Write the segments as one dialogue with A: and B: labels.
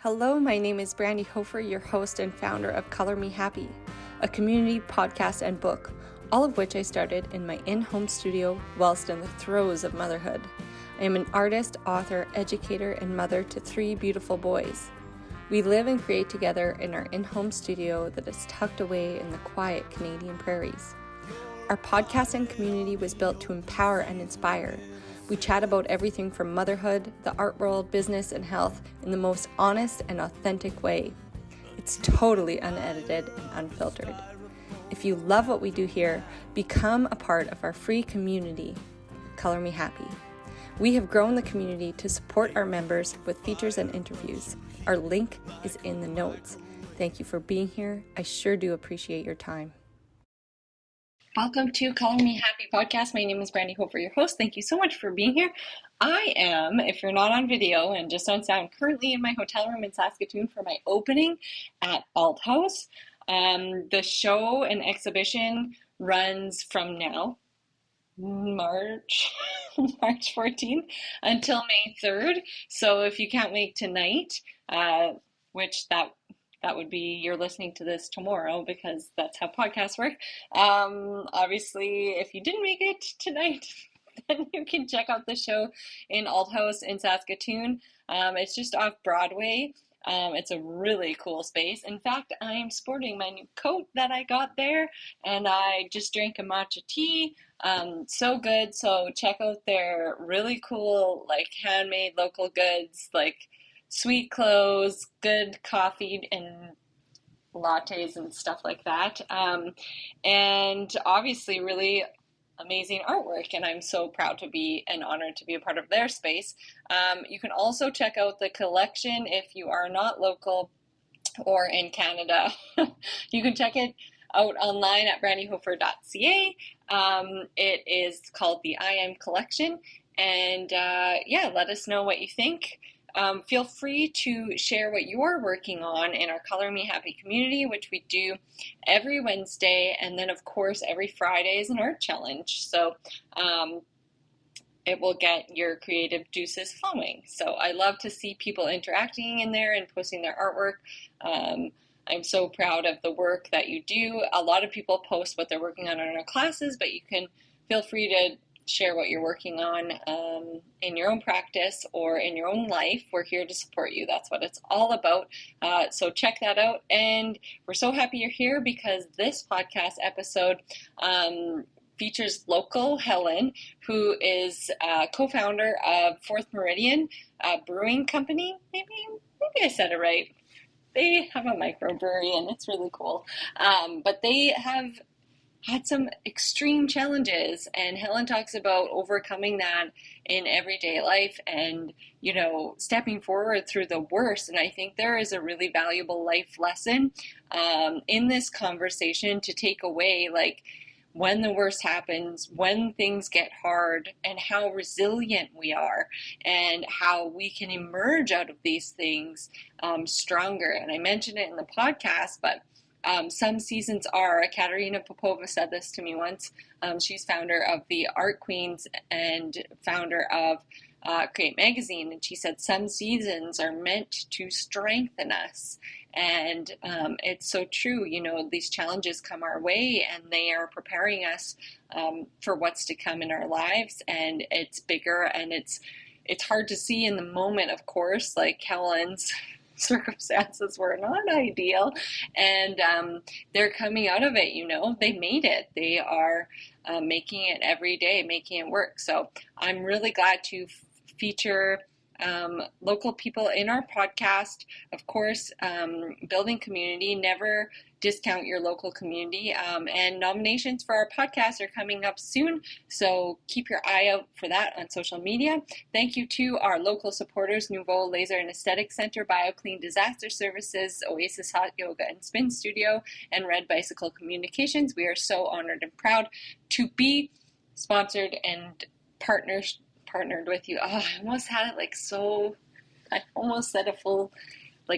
A: Hello, my name is Brandy Hofer, your host and founder of Color Me Happy, a community podcast and book, all of which I started in my in-home studio whilst in the throes of motherhood. I am an artist, author, educator, and mother to 3 beautiful boys. We live and create together in our in-home studio that is tucked away in the quiet Canadian prairies. Our podcast and community was built to empower and inspire. We chat about everything from motherhood, the art world, business, and health in the most honest and authentic way. It's totally unedited and unfiltered. If you love what we do here, become a part of our free community, Color Me Happy. We have grown the community to support our members with features and interviews. Our link is in the notes. Thank you for being here. I sure do appreciate your time. Welcome to Color Me Happy podcast. My name is Brandy Hofer, your host. Thank you so much for being here. I am, if you're not on video and just on sound, currently in my hotel room in Saskatoon for my opening at Alt House. The show and exhibition runs from now, March 14th until May 3rd. So if you can't make tonight, which that would be you're listening to this tomorrow because that's how podcasts work. Obviously, if you didn't make it tonight, then you can check out the show in Alt House in Saskatoon. It's just off Broadway. It's a really cool space. In fact, I'm sporting my new coat that I got there, and I just drank a matcha tea. So good. So check out their really cool, like handmade local goods, like sweet clothes, good coffee and lattes and stuff like that. And obviously really amazing artwork, and I'm so proud to be and honored to be a part of their space. You can also check out the collection if you are not local or in Canada. You can check it out online at brandyhofer.ca. It is called the I Am Collection, and let us know what you think. Feel free to share what you're working on in our Color Me Happy community, which we do every Wednesday, and then of course every Friday is an art challenge. So it will get your creative juices flowing. So I love to see people interacting in there and posting their artwork. I'm so proud of the work that you do. A lot of people post what they're working on in our classes, but you can feel free to share what you're working on in your own practice or in your own life. We're here to support you. That's what it's all about. So check that out. And we're so happy you're here because this podcast episode features local Helen, who is co-founder of Fourth Meridian Brewing Company. Maybe I said it right. They have a microbrewery and it's really cool. But they have had some extreme challenges, and Helen talks about overcoming that in everyday life and, stepping forward through the worst. And I think there is a really valuable life lesson in this conversation to take away, like when the worst happens, when things get hard, and how resilient we are and how we can emerge out of these things stronger. And I mentioned it in the podcast, but some seasons are. Katerina Popova said this to me once. She's founder of the Art Queens and founder of Create Magazine. And she said some seasons are meant to strengthen us. And it's so true. These challenges come our way and they are preparing us for what's to come in our lives. And it's bigger and it's hard to see in the moment, of course, like Helen's circumstances were not ideal, and they're coming out of it. They made it. They are making it every day, making it work. So I'm really glad to feature local people in our podcast. Of course, building community, never discount your local community, and nominations for our podcast are coming up soon, so keep your eye out for that on social media. Thank you to our local supporters, Nouveau Laser and Aesthetic Center, BioClean Disaster Services, Oasis Hot Yoga and Spin Studio, and Red Bicycle Communications. We are so honored and proud to be sponsored and partnered with you. I almost had it I almost said a full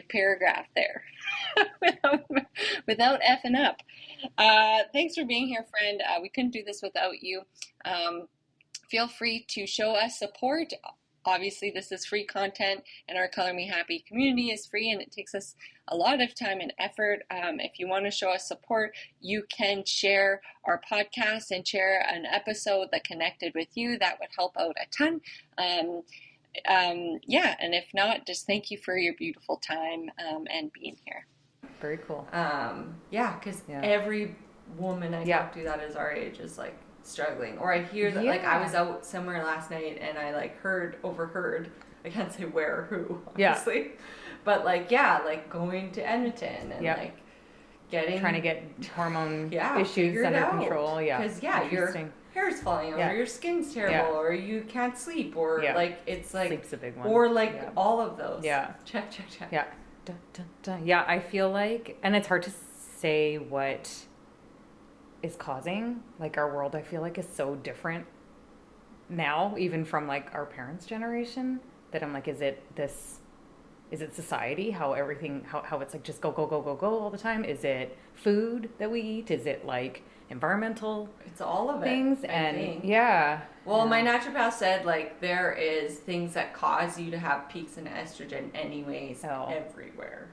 A: paragraph there without effing up. Thanks for being here, friend. We couldn't do this without you. Feel free to show us support Obviously, this is free content, and our Color Me Happy community is free, and it takes us a lot of time and effort. If you want to show us support, you can share our podcast and share an episode that connected with you. That would help out a ton. And if not, just thank you for your beautiful time and being here.
B: Very cool.
A: Because every woman I talk to that is our age is like struggling, or I hear that like I was out somewhere last night and I like overheard, I can't say where or who, obviously, but like going to Edmonton and like
B: trying to get hormone issues under control,
A: because your hair's falling out, or your skin's terrible, or you can't sleep, or like it's like
B: sleep's a big one,
A: or like all of those. Check.
B: Dun, dun, dun. Yeah, I feel like, and it's hard to say what is causing, like, our world, I feel like, is so different now, even from like our parents' generation, that I'm like, is it society, how everything, how it's like just go all the time? Is it food that we eat? Is it like environmental?
A: It's all of
B: things,
A: I
B: and
A: think.
B: Well,
A: my naturopath said like there is things that cause you to have peaks in estrogen anyways everywhere.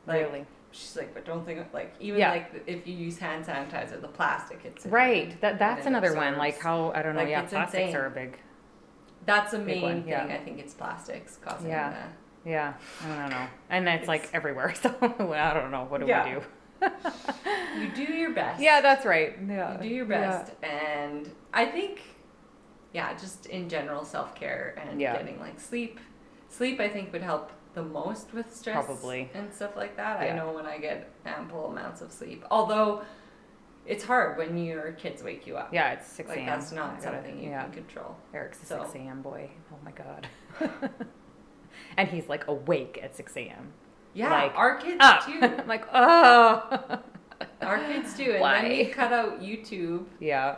A: Like, really? She's like, but don't think of, like, even like if you use hand sanitizer, the plastic hits it.
B: Right. That's another one. Like how, I don't know. Like, plastics insane. Are a big.
A: That's the main thing. I think it's plastics causing that.
B: Yeah. I don't know. And it's like everywhere. So I don't know. What do we do?
A: You do your best.
B: Yeah, that's right. Yeah.
A: You do your best. And I think, just in general, self-care and getting like sleep. Sleep, I think, would help the most with stress and stuff like that. I know when I get ample amounts of sleep, although it's hard when your kids wake you up.
B: Yeah, it's 6 a.m.
A: Like, that's not something you can control.
B: Eric's a 6 a.m. boy. Oh my God. And he's like awake at 6 a.m.
A: Yeah,
B: like,
A: our kids too.
B: I'm like, oh.
A: Our kids too. And then we cut out YouTube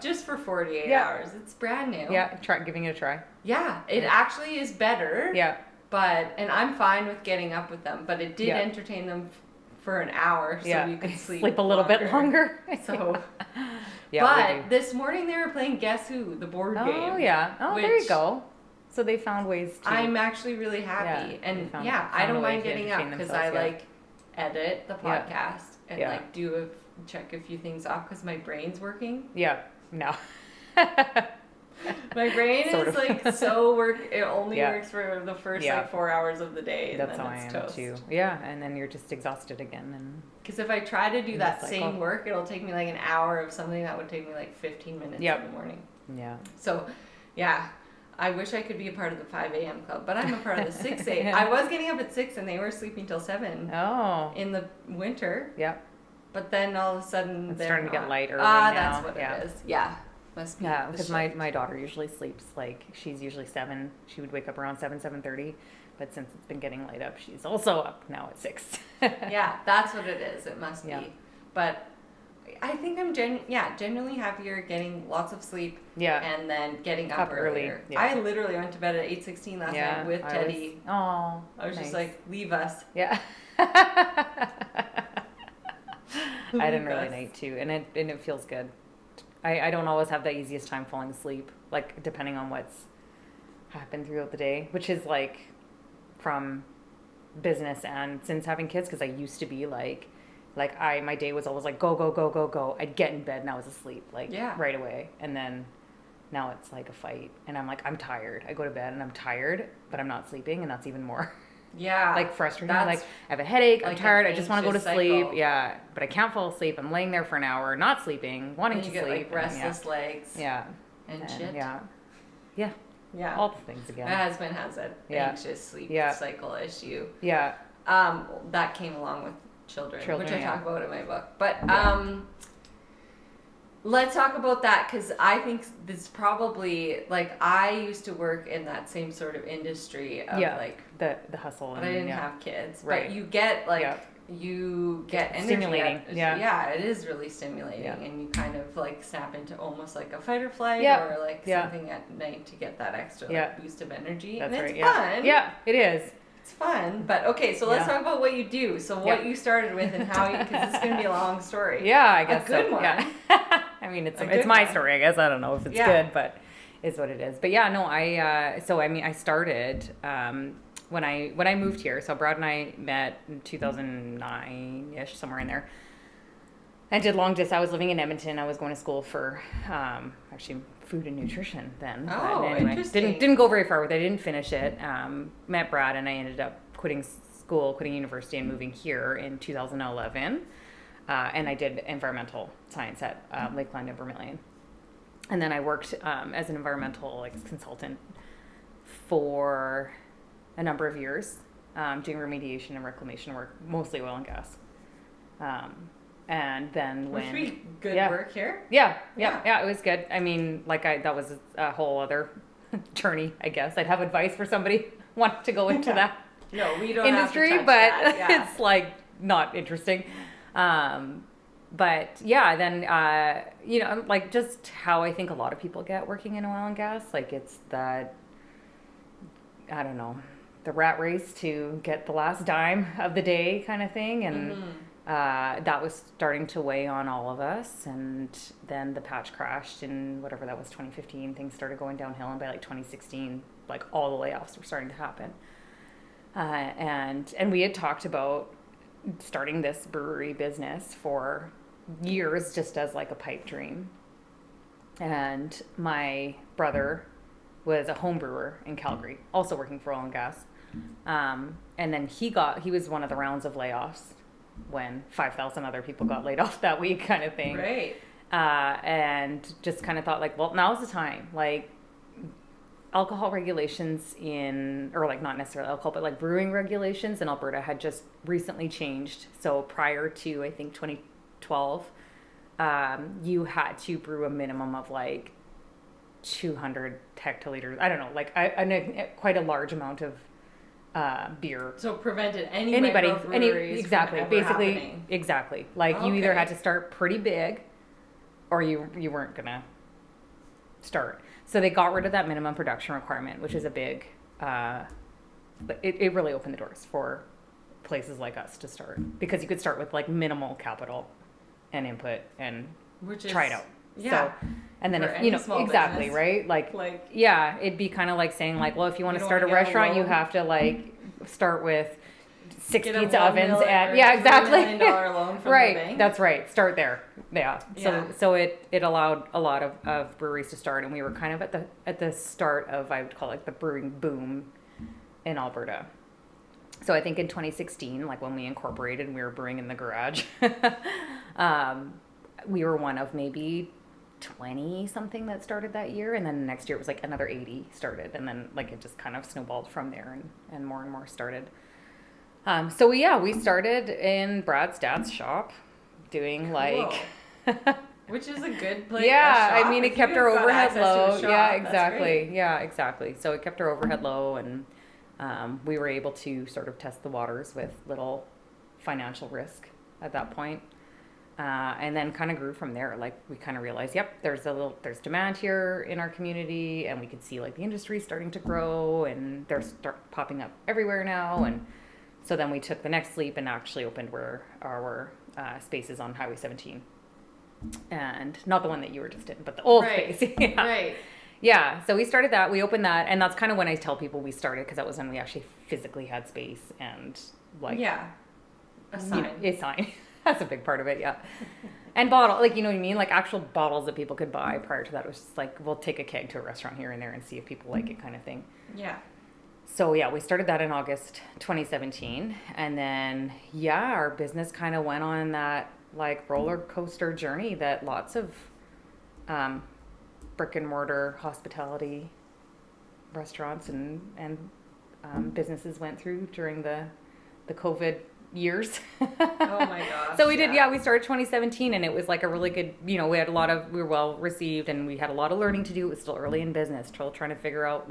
A: just for 48 hours. It's brand new.
B: Yeah, giving it a try.
A: Yeah, it actually is better.
B: Yeah.
A: And I'm fine with getting up with them, but it did entertain them for an hour so you could sleep
B: a little bit longer.
A: So, but this morning they were playing Guess Who, the board game.
B: Oh, yeah. Oh, there you go. So they found ways to...
A: I'm actually really happy. And I don't mind getting up because I like edit the podcast and like check a few things off because my brain's working.
B: Yeah. No.
A: My brain is like it only works for the first like 4 hours of the day, and
B: that's
A: then
B: how
A: it's
B: I am
A: toast.
B: too. Yeah, and then you're just exhausted again. And
A: because if I try to do that same work, it'll take me like an hour of something that would take me like 15 minutes in the morning.
B: Yeah.
A: So, I wish I could be a part of the 5 a.m. club, but I'm a part of the 6 a.m. I was getting up at 6 and they were sleeping till 7 in the winter.
B: Yeah.
A: But then all of a sudden
B: it's starting to get light early now.
A: That's what it is. Yeah.
B: Must be because my daughter usually sleeps, like, she's usually 7. She would wake up around 7:30, but since it's been getting light up, she's also up now at 6.
A: Yeah, that's what it is. It must be. But I think I'm genuinely happier getting lots of sleep and then getting up earlier. Yeah. I literally went to bed at 8:16 last night with Teddy. I was just like, leave us.
B: Yeah. I had an early night too, and it feels good. I don't always have the easiest time falling asleep, like, depending on what's happened throughout the day, which is like from business and since having kids, because I used to be like my day was always like go. I'd get in bed and I was asleep right away, and then now it's like a fight, and I'm like, I'm tired. I go to bed and I'm tired, but I'm not sleeping, and that's even more.
A: Yeah.
B: Like frustrating. Like, I have a headache, I'm tired, I just want to go to sleep. Yeah. But I can't fall asleep. I'm laying there for an hour, not sleeping, wanting to sleep.
A: You get like restless legs.
B: Yeah.
A: And shit.
B: Yeah. Yeah.
A: Yeah.
B: All the things again.
A: My husband has an anxious sleep cycle issue.
B: Yeah.
A: That came along with children, which I talk about in my book. But let's talk about that, because I think this probably, like, I used to work in that same sort of industry of like
B: the hustle,
A: but I didn't have kids. Right. But you get you get energy.
B: Stimulating.
A: Yeah, it is really stimulating, and you kind of like snap into almost like a fight or flight or like something at night to get that extra boost of energy.
B: That's
A: and
B: it's
A: fun.
B: Yeah, it is.
A: It's fun, but okay, so let's talk about what you do. So what you started with and how because it's going to be a long story.
B: Yeah, I guess
A: a good one.
B: Yeah. I mean, it's my story, I guess. I don't know if it's good, but is what it is. But yeah, no, I started when I moved here. So Brad and I met in 2009-ish, somewhere in there. I did long distance. I was living in Edmonton. I was going to school for actually food and nutrition then.
A: Oh,
B: but anyway,
A: interesting.
B: Didn't go very far with it. I didn't finish it. Met Brad, and I ended up quitting university and moving here in 2011. And I did environmental science at Lakeland and Vermilion. And then I worked as an environmental consultant for a number of years, doing remediation and reclamation work, mostly oil and gas. And then
A: Which would be good work here.
B: Yeah, it was good. I mean, that was a whole other journey, I guess. I'd have advice for somebody wanting to go into that
A: No, we don't
B: industry,
A: have to touch
B: but
A: that. Yeah.
B: it's not interesting. But yeah, then, just how I think a lot of people get working in oil and gas, it's that, I don't know, the rat race to get the last dime of the day kind of thing. And that was starting to weigh on all of us. And then the patch crashed in whatever that was, 2015. Things started going downhill. And by 2016, all the layoffs were starting to happen. And we had talked about starting this brewery business for years, just as a pipe dream. And my brother was a home brewer in Calgary, also working for oil and gas. And then he was one of the rounds of layoffs when 5,000 other people got laid off that week, kind of thing.
A: Right.
B: And just kind of thought well, now's the time. Alcohol regulations not necessarily alcohol, but brewing regulations in Alberta had just recently changed. So prior to, I think, 2012, you had to brew a minimum of 200 hectoliters. I don't know, quite a large amount of beer.
A: So prevented anybody
B: exactly,
A: from ever
B: basically,
A: happening.
B: exactly. You either had to start pretty big, or you weren't gonna start. So they got rid of that minimum production requirement, which is a big. It really opened the doors for places like us to start, because you could start with minimal capital and input and try it out.
A: Yeah.
B: So, and then
A: For
B: if exactly,
A: business,
B: right? Yeah, it'd be kind of saying well, if you want to start a restaurant, you have to start with 6 pizza ovens and exactly.
A: $3 million loan from
B: right.
A: the bank.
B: That's right. Start there. Yeah.
A: Yeah.
B: So it allowed a lot of breweries to start, and we were kind of at the start of, I would call the brewing boom in Alberta. So I think in 2016, when we incorporated and we were brewing in the garage, we were one of maybe 20 something that started that year, and then the next year it was another 80 started, and then it just kind of snowballed from there, and more started. So we started in Brad's dad's shop doing
A: which is a good place.
B: Yeah, I mean, it kept our overhead low. Yeah, exactly.
A: Great.
B: Yeah, exactly. So it kept our overhead low, and we were able to sort of test the waters with little financial risk at that point. And then kind of grew from there. We kind of realized, there's demand here in our community, and we could see the industry starting to grow, and they're popping up everywhere now. And so then we took the next leap and actually opened our spaces on Highway 17, and not the one that you were just in, but the old space. Yeah.
A: Right.
B: Yeah. So we started that. We opened that, and that's kind of when I tell people we started, because that was when we actually physically had space and
A: a sign.
B: A sign. That's a big part of it, yeah. And bottle, you know what I mean? Actual bottles that people could buy. Prior to that, it was just we'll take a keg to a restaurant here and there and see if people like it, kind of thing.
A: Yeah.
B: So we started that in August 2017. And then, our business kind of went on that roller coaster journey that lots of brick and mortar hospitality restaurants and businesses went through during the COVID years.
A: Oh my gosh.
B: So we did, we started 2017, and it was a really good, we were well received, and we had a lot of learning to do. It was still early in business, still trying to figure out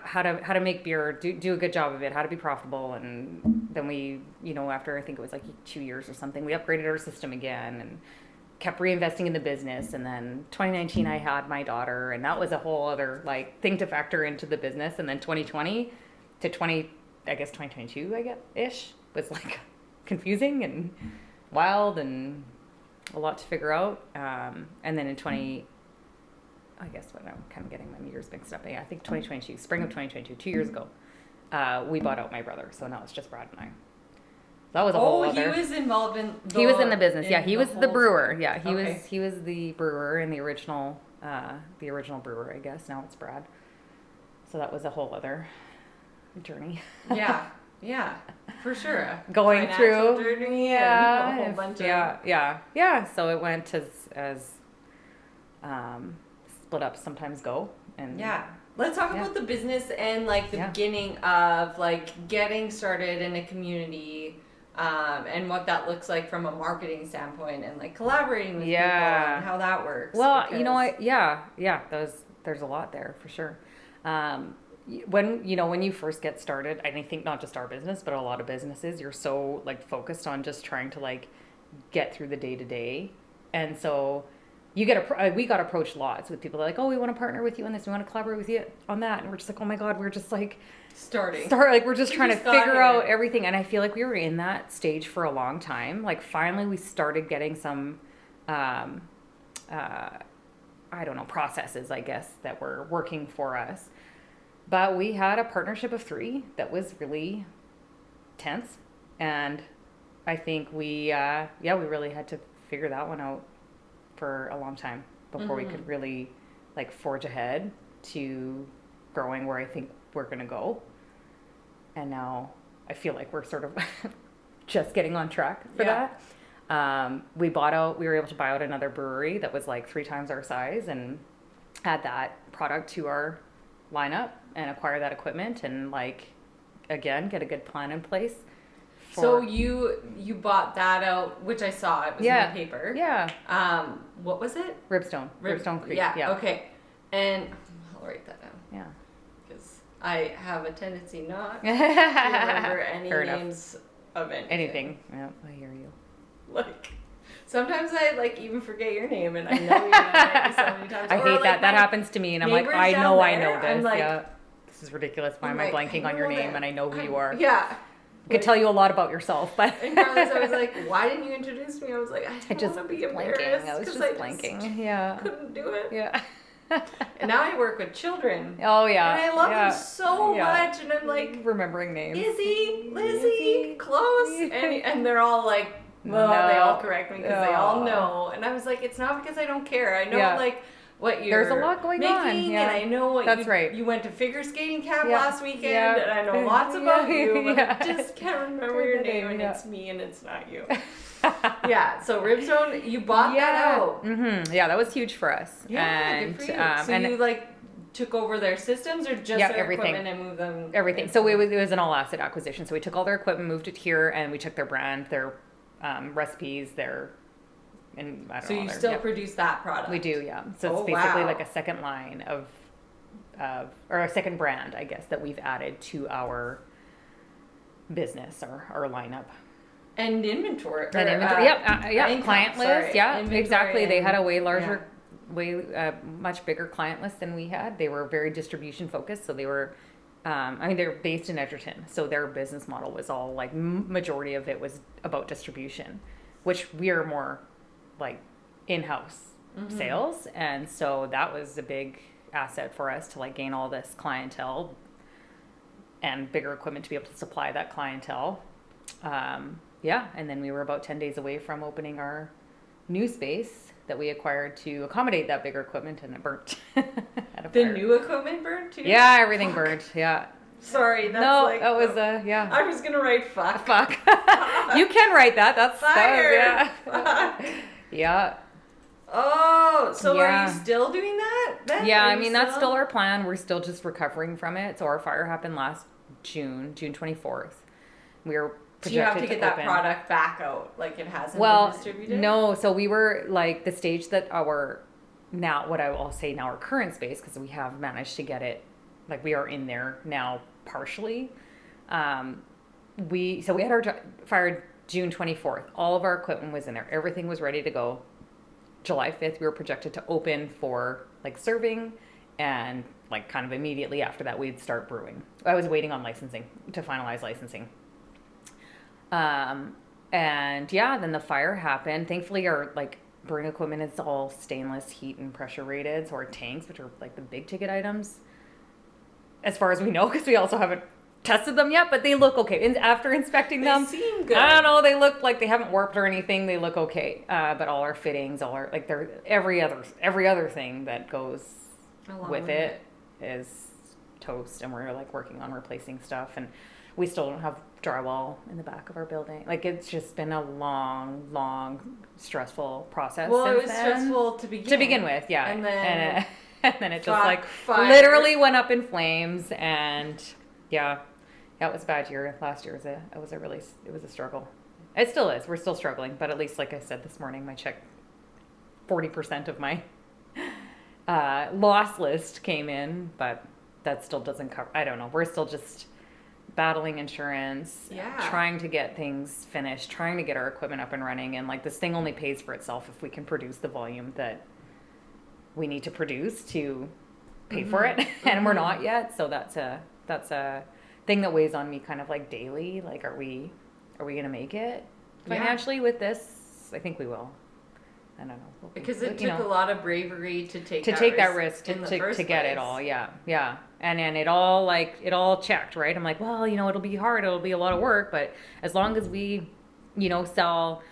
B: how to make beer, do a good job of it, how to be profitable. And then we, after I think it was 2 years or something, we upgraded our system again and kept reinvesting in the business. And then 2019, I had my daughter, and that was a whole other thing to factor into the business. And then 2020 to 2022, I guess, ish, was confusing and wild and a lot to figure out. And then in I guess what I'm kind of getting my years mixed up. Yeah, I think 2022, spring of 2022, 2 years ago, we bought out my brother. So now it's just Brad and I. That was a whole other.
A: He was involved in.
B: He was in the business. Yeah, he was the brewer.
A: Time.
B: Yeah, he was the brewer in the original brewer. I guess now it's Brad. So that was a whole other journey.
A: Yeah, for sure.
B: Going through
A: journey, a whole bunch of
B: yeah. So it went as split up sometimes go and
A: Let's talk about the business and like the beginning of like getting started in a community. And what that looks like from a marketing standpoint and like collaborating with people and how that works.
B: Well, you know what? There's a lot there for sure. When you first get started, and I think not just our business, but a lot of businesses, you're so like focused on just trying to like get through the day to day. And so we got approached lots with people like, oh, we want to partner with you on this. We want to collaborate with you on that. And we're just like, oh my God, we're just like, we're just trying to figure out everything. And I feel like we were in that stage for a long time. Like finally we started getting some, processes, I guess, that were working for us. But we had a partnership of 3 that was really tense. And I think we really had to figure that one out for a long time before we could really like forge ahead to growing where I think we're going to go. And now I feel like we're sort of just getting on track for that. We were able to buy out another brewery that was like 3 times our size and add that product to our lineup and acquire that equipment and like, again, get a good plan in place.
A: So you bought that out, which I saw. It was in the paper.
B: Yeah.
A: What was it?
B: Ribstone Creek.
A: Yeah. Okay. And I'll write that down.
B: Yeah.
A: Because I have a tendency not to remember any names of anything.
B: Yeah, I hear you.
A: Like, sometimes I like even forget your name, and I know your name so many times.
B: I hate that. That happens to me, and I'm like, I know this.
A: I'm like,
B: this is ridiculous. Why am I blanking on your name? And I know who you are.
A: Yeah.
B: I could tell you a lot about yourself, but
A: and Carlos, I was like, why didn't you introduce me? I was like, I just want to be embarrassed.
B: I was just blanking. Yeah.
A: Couldn't do it.
B: Yeah.
A: And now I work with children.
B: Oh yeah.
A: And I love them so much, and I'm like
B: remembering names.
A: Lizzie, close, and they're all like, well, they all correct me because they all know. And I was like, it's not because I don't care. I know like what you're
B: there's a lot going on,
A: and I know what you went to figure skating camp last weekend, and I know lots about you, but I just can't remember your name, and it's me, and it's not you. So Ribstone, you bought that out.
B: Mm-hmm. Yeah, that was huge for us.
A: Yeah, and, good for you. So you like took over their systems or just their
B: everything.
A: Equipment and moved them?
B: Everything. So it was an all asset acquisition. So we took all their equipment, moved it here, and we took their brand, their recipes, and I don't know. So
A: you still produce that product?
B: We do, yeah. So it's basically like a second line or a second brand, I guess, that we've added to our business or our lineup.
A: And inventory.
B: Client list. Yeah, exactly. They had a way larger, much bigger client list than we had. They were very distribution focused. So they were, they're based in Edgerton. So their business model was all like, majority of it was about distribution, which we are more like in-house sales. And so that was a big asset for us to like gain all this clientele and bigger equipment to be able to supply that clientele. And then we were about 10 days away from opening our new space that we acquired to accommodate that bigger equipment, and it burnt.
A: The new equipment burnt too?
B: Yeah, everything burnt. Yeah.
A: Sorry, that's
B: that was
A: I was gonna write fuck.
B: Fuck. You can write that. That's
A: fire.
B: Fuck. Yeah.
A: Oh, so are you still doing that then?
B: Yeah, that's still our plan. We're still just recovering from it. So our fire happened last June 24th. We were projected
A: you have to get that product back out, like it hasn't been distributed?
B: No. So we were like the stage that our current space, because we have managed to get it, like we are in there now partially. We had our fire June 24th. All of our equipment was in there. Everything was ready to go. July 5th, we were projected to open for like serving, and like kind of immediately after that, we'd start brewing. I was waiting on to finalize licensing. And then the fire happened. Thankfully, our like brewing equipment is all stainless, heat and pressure rated. So our tanks, which are like the big ticket items, as far as we know, because we also haven't tested them yet, but they look okay. And after inspecting them,
A: they seem good.
B: I don't know, they look like they haven't warped or anything. They look okay. But all our fittings, all our, like, they're every other thing that goes with it is toast, and we're like working on replacing stuff, and we still don't have drywall in the back of our building. Like, it's just been a long stressful process.
A: Well,
B: since
A: it was
B: then.
A: stressful to begin
B: with, yeah,
A: and then
B: and then it just like
A: fire.
B: literally went up in flames, and yeah, it was a bad year. Last year was a struggle. It still is. We're still struggling, but at least, like I said this morning, my check, 40% of my loss list came in, but that still doesn't cover. I don't know. We're still just battling insurance, trying to get things finished, trying to get our equipment up and running, and like this thing only pays for itself if we can produce the volume that we need to produce to pay for it, and we're not yet. So that's a thing that weighs on me kind of like daily. Like, are we gonna make it financially with this? I think we will. I don't know.
A: Because it took a lot of bravery to take
B: that risk to get it all. Yeah. And it all checked, right? I'm like, well, it'll be hard. It'll be a lot of work, but as long as we, sell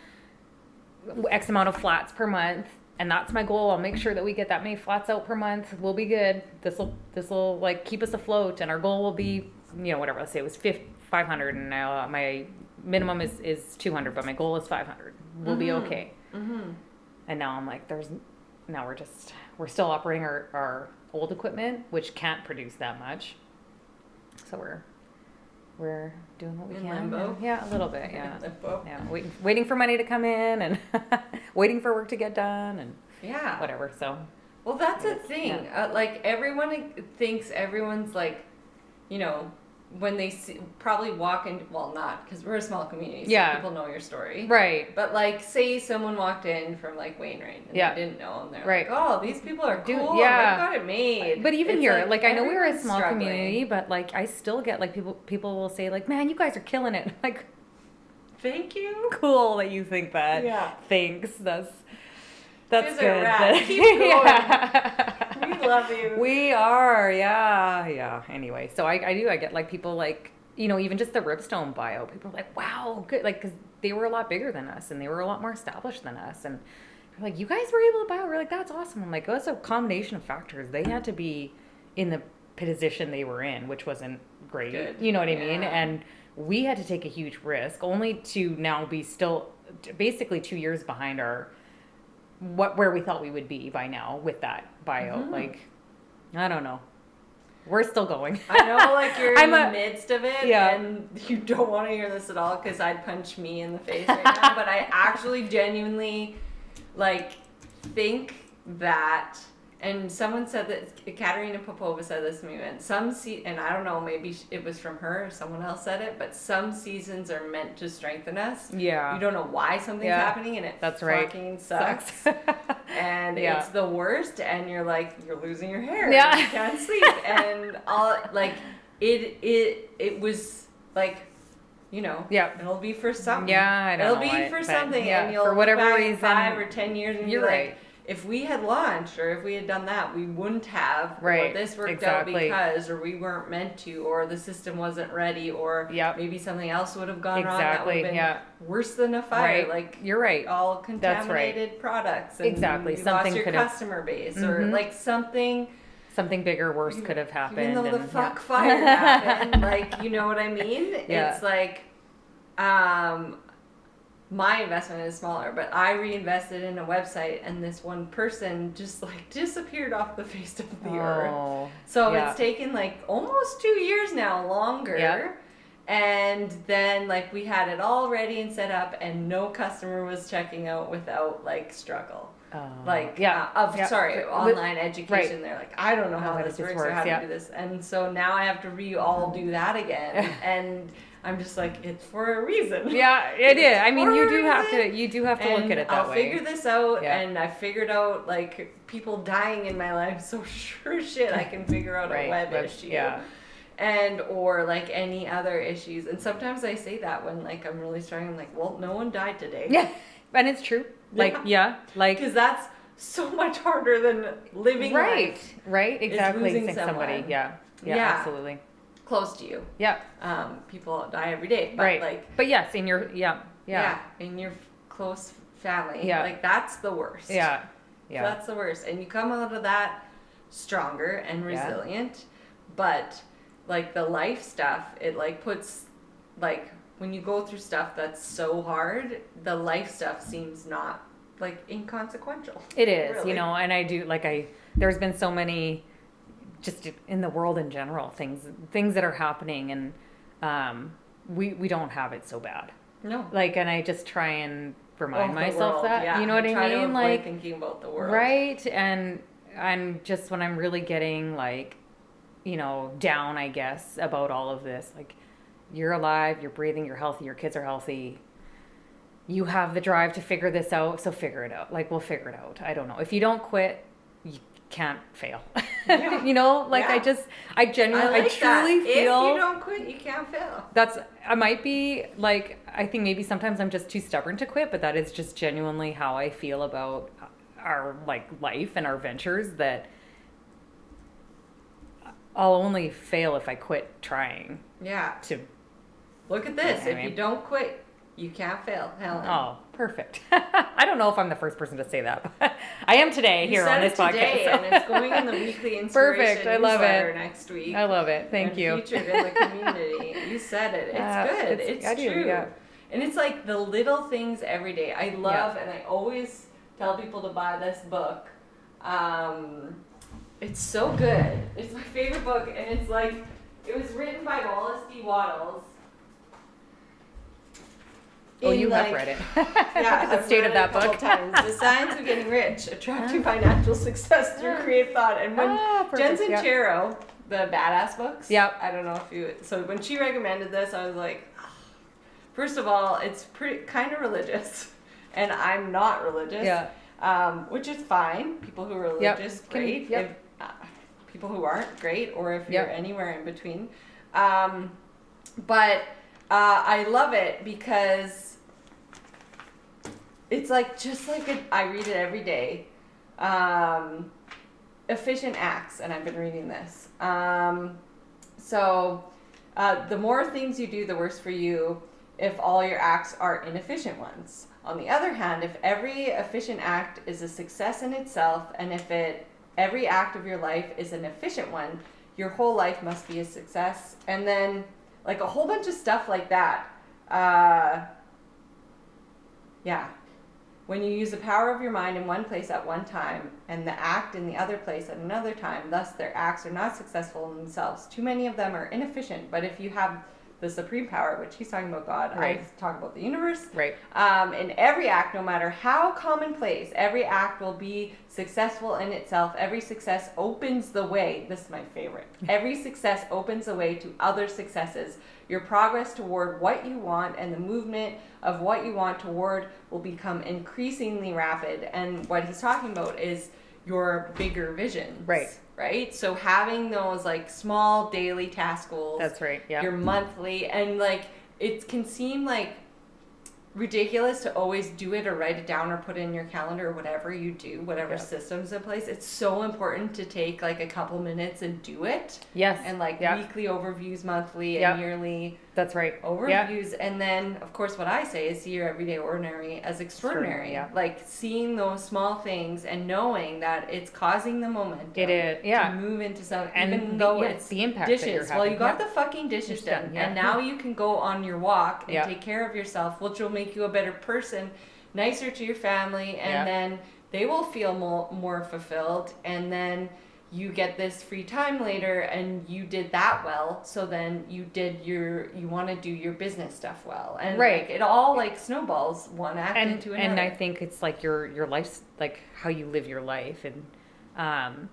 B: X amount of flats per month, and that's my goal. I'll make sure that we get that many flats out per month. We'll be good. This will like keep us afloat, and our goal will be, whatever. Let's say it was 500, and now my minimum is 200, but my goal is 500. We'll be okay. Mm-hmm. And now I'm like, we're still operating our old equipment, which can't produce that much. So we're doing what we can.
A: Limbo?
B: Yeah, a little bit. Yeah.
A: Limbo.
B: Yeah. Waiting for money to come in, and waiting for work to get done, and whatever. So.
A: Well, that's a thing.
B: Yeah.
A: Like, everyone thinks everyone's like, when they probably walk in, well, not, because we're a small community, so people know your story.
B: Right.
A: But, like, say someone walked in from, like, Wainwright, and they didn't know, and they're like, oh, these people are cool, and they've got it made.
B: But even here, like I know we're a small community, but, like, I still get, like, people will say, like, man, you guys are killing it. Like,
A: thank you.
B: Cool that you think that. Yeah. Thanks. That's good.
A: Keep going. We love you.
B: We are, yeah. Anyway, so I get like people like, even just the Ripstone bio, people are like, wow, good. Like, cause they were a lot bigger than us, and they were a lot more established than us. And they're like, you guys were able to buy it. We're like, that's awesome. I'm like, oh, that's a combination of factors. They had to be in the position they were in, which wasn't great. Good. You know what I mean? And we had to take a huge risk, only to now be still basically 2 years behind where we thought we would be by now with that bio. Mm-hmm. Like, I don't know. We're still going.
A: I know, like, you're in the midst of it, and you don't want to hear this at all, because I'd punch me in the face right now, but I actually genuinely, like, think that, and someone said that, Katerina Popova said this to me, and I don't know, maybe it was from her or someone else said it, but some seasons are meant to strengthen us. Yeah. You don't know why something's happening, and it fucking sucks. And it's the worst, and you're like, you're losing your hair. Yeah. And you can't sleep. And it was like, it'll be for something.
B: Yeah, I know.
A: It'll be for something, and you'll
B: for whatever
A: look back
B: reason,
A: 5 or 10 years, and
B: you're
A: be
B: right.
A: like, if we had launched, or if we had done that, we wouldn't have, or this worked out because, or we weren't meant to, or the system wasn't ready, or maybe something else would have gone wrong that would have been worse than a fire. Right. Like,
B: you're right.
A: All contaminated products. And
B: something
A: you lost your customer base, or like something
B: bigger, worse could have happened.
A: Even though the fire happened, like, you know what I mean? Yeah. It's like, my investment is smaller, but I reinvested in a website, and this one person just like disappeared off the face of the earth. So it's taken like almost 2 years now, longer. Yeah. And then like we had it all ready and set up, and no customer was checking out without like struggle. Online education. Right. They're like, I don't know how this works or how to do this. And so now I have to do that again. And I'm just like, it's for a reason. Yeah, it is. I mean, you do have to look at it that way. I'll figure this out, and I figured out like people dying in my life, so sure shit I can figure out a web issue. Yeah. And or like any other issues. And sometimes I say that when like I'm really struggling, like, well, no one died today.
B: Yeah. And it's true. Like,
A: because that's so much harder than living life.
B: Right, exactly.
A: Losing
B: somebody.
A: someone.
B: Yeah, absolutely.
A: Close to you.
B: Yeah.
A: People die every day, but
B: right. But yes, in your
A: in your close family.
B: Yeah.
A: Like that's the worst.
B: Yeah.
A: So that's the worst, and you come out of that stronger and resilient. But like the life stuff, it like puts like when you go through stuff that's so hard, the life stuff seems not like inconsequential.
B: It is,
A: really.
B: you know, and I do there's been so many just in the world in general, things that are happening, and we don't have it so bad.
A: No.
B: Like, and I just try and remind myself
A: world,
B: that, you know what I
A: try
B: mean?
A: To avoid
B: like
A: thinking about the world.
B: Right. And I'm just, when I'm really getting like, you know, down, I guess, about all of this, like you're alive, you're breathing, you're healthy, your kids are healthy. You have the drive to figure this out, so figure it out. Like, we'll figure it out. I don't know. If you don't quit, you can't fail.
A: Yeah.
B: You know, like I truly feel.
A: If you don't quit, you can't fail.
B: I might be like, I think maybe sometimes I'm just too stubborn to quit, but that is just genuinely how I feel about our like life and our ventures, that I'll only fail if I quit trying.
A: Yeah.
B: To
A: look at this.
B: You know
A: if you don't quit, you can't fail, Helen.
B: Oh, perfect. I don't know if I'm the first person to say that, but I am today here on this podcast.
A: Today,
B: so.
A: And it's going in the weekly inspiration
B: Perfect. I love it.
A: next week.
B: I love it. Thank you.
A: Featured in the community. You said it. It's good. It's true.
B: Yeah.
A: And it's like the little things every day. I love, and I always tell people to buy this book. It's so good. It's my favorite book, and it's like, it was written by Wallace D. Wattles.
B: Oh, you have read it.
A: Yeah,
B: the state of that book.
A: Times. The Science of Getting Rich, Attracting Financial Success Through Creative Thought. And when Jen Sincero, the Badass books, I don't know if you, so when she recommended this, I was like, first of all, it's kind of religious, and I'm not religious, which is fine. People who are religious, great. If, people who aren't, great, or if you're anywhere in between. But I love it because it's like, just like I read it every day. Efficient acts, and I've been reading this. So the more things you do, the worse for you if all your acts are inefficient ones. On the other hand, if every efficient act is a success in itself, and if every act of your life is an efficient one, your whole life must be a success. And then like a whole bunch of stuff like that. When you use the power of your mind in one place at one time, and the act in the other place at another time, thus their acts are not successful in themselves. Too many of them are inefficient. But if you have the supreme power, which he's talking about God, I talk about the universe.
B: Right.
A: In every act, no matter how commonplace, every act will be successful in itself. Every success opens the way. This is my favorite. Every success opens the way to other successes. Your progress toward what you want and the movement of what you want toward will become increasingly rapid. And what he's talking about is your bigger vision. Right? So having those like small daily task goals.
B: That's right. Yeah.
A: Your monthly, and like it can seem like ridiculous to always do it or write it down or put it in your calendar or whatever you do, whatever systems in place. It's so important to take like a couple minutes and do it.
B: Yes.
A: And like weekly overviews, monthly and yearly.
B: That's right.
A: Overviews. And then of course what I say is see your everyday ordinary as extraordinary. Like seeing those small things and knowing that it's causing the momentum.
B: It is.
A: To move into something,
B: and
A: even though it's
B: the impact
A: dishes.
B: That you're having.
A: Well, you got the fucking dishes done, and now you can go on your walk and take care of yourself, which will make you a better person, nicer to your family, and then they will feel more fulfilled, and then you get this free time later, and you did that well, so then you want to do your business stuff well, and like, it all like snowballs one act into another.
B: And I think it's like your life's like how you live your life, and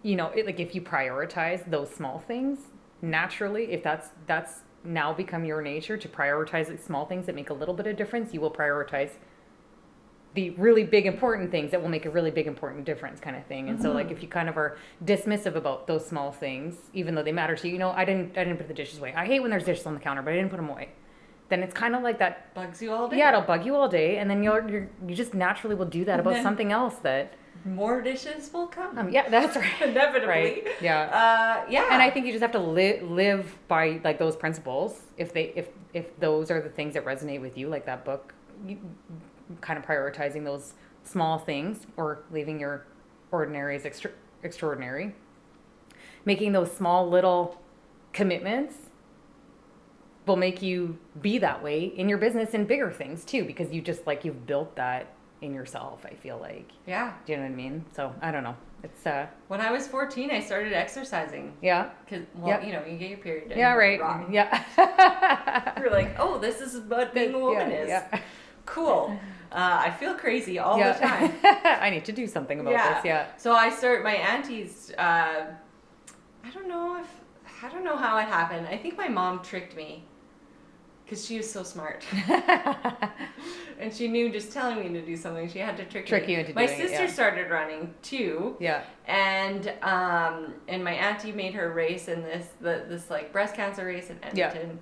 B: you know, like if you prioritize those small things naturally, if that's now become your nature to prioritize the small things that make a little bit of difference, you will prioritize the really big important things that will make a really big important difference, kind of thing. And so like if you kind of are dismissive about those small things, even though they matter to you, you know, I didn't put the dishes away. I hate when there's dishes on the counter, but I didn't put them away. then it's kind of like that.
A: Bugs you all day.
B: Yeah, it'll bug you all day. And then you just naturally will do that about something else that.
A: More dishes will come.
B: Yeah, that's right.
A: Inevitably.
B: Right. Yeah.
A: Yeah.
B: And I think you just have to live by like those principles. If those are the things that resonate with you, like that book, kind of prioritizing those small things or leaving your ordinary as extraordinary. Making those small little commitments will make you be that way in your business and bigger things too, because you just like you've built that in yourself, I feel like.
A: Yeah.
B: Do you know what I mean? So I don't know. It's
A: when I was 14, I started exercising.
B: Yeah.
A: Because you know, you get your period. And
B: yeah. Right.
A: Wrong.
B: Yeah.
A: You're like, oh, this is what being a woman is. Yeah. Cool. I feel crazy all the time.
B: I need to do something about this. Yeah.
A: So I start my aunties. I don't know how it happened. I think my mom tricked me. Because she was so smart. And she knew just telling me to do something, she had to trick me.
B: You into
A: my
B: doing
A: sister
B: it,
A: started running too.
B: Yeah.
A: And my auntie made her race in this like breast cancer race in Edmonton. Yeah.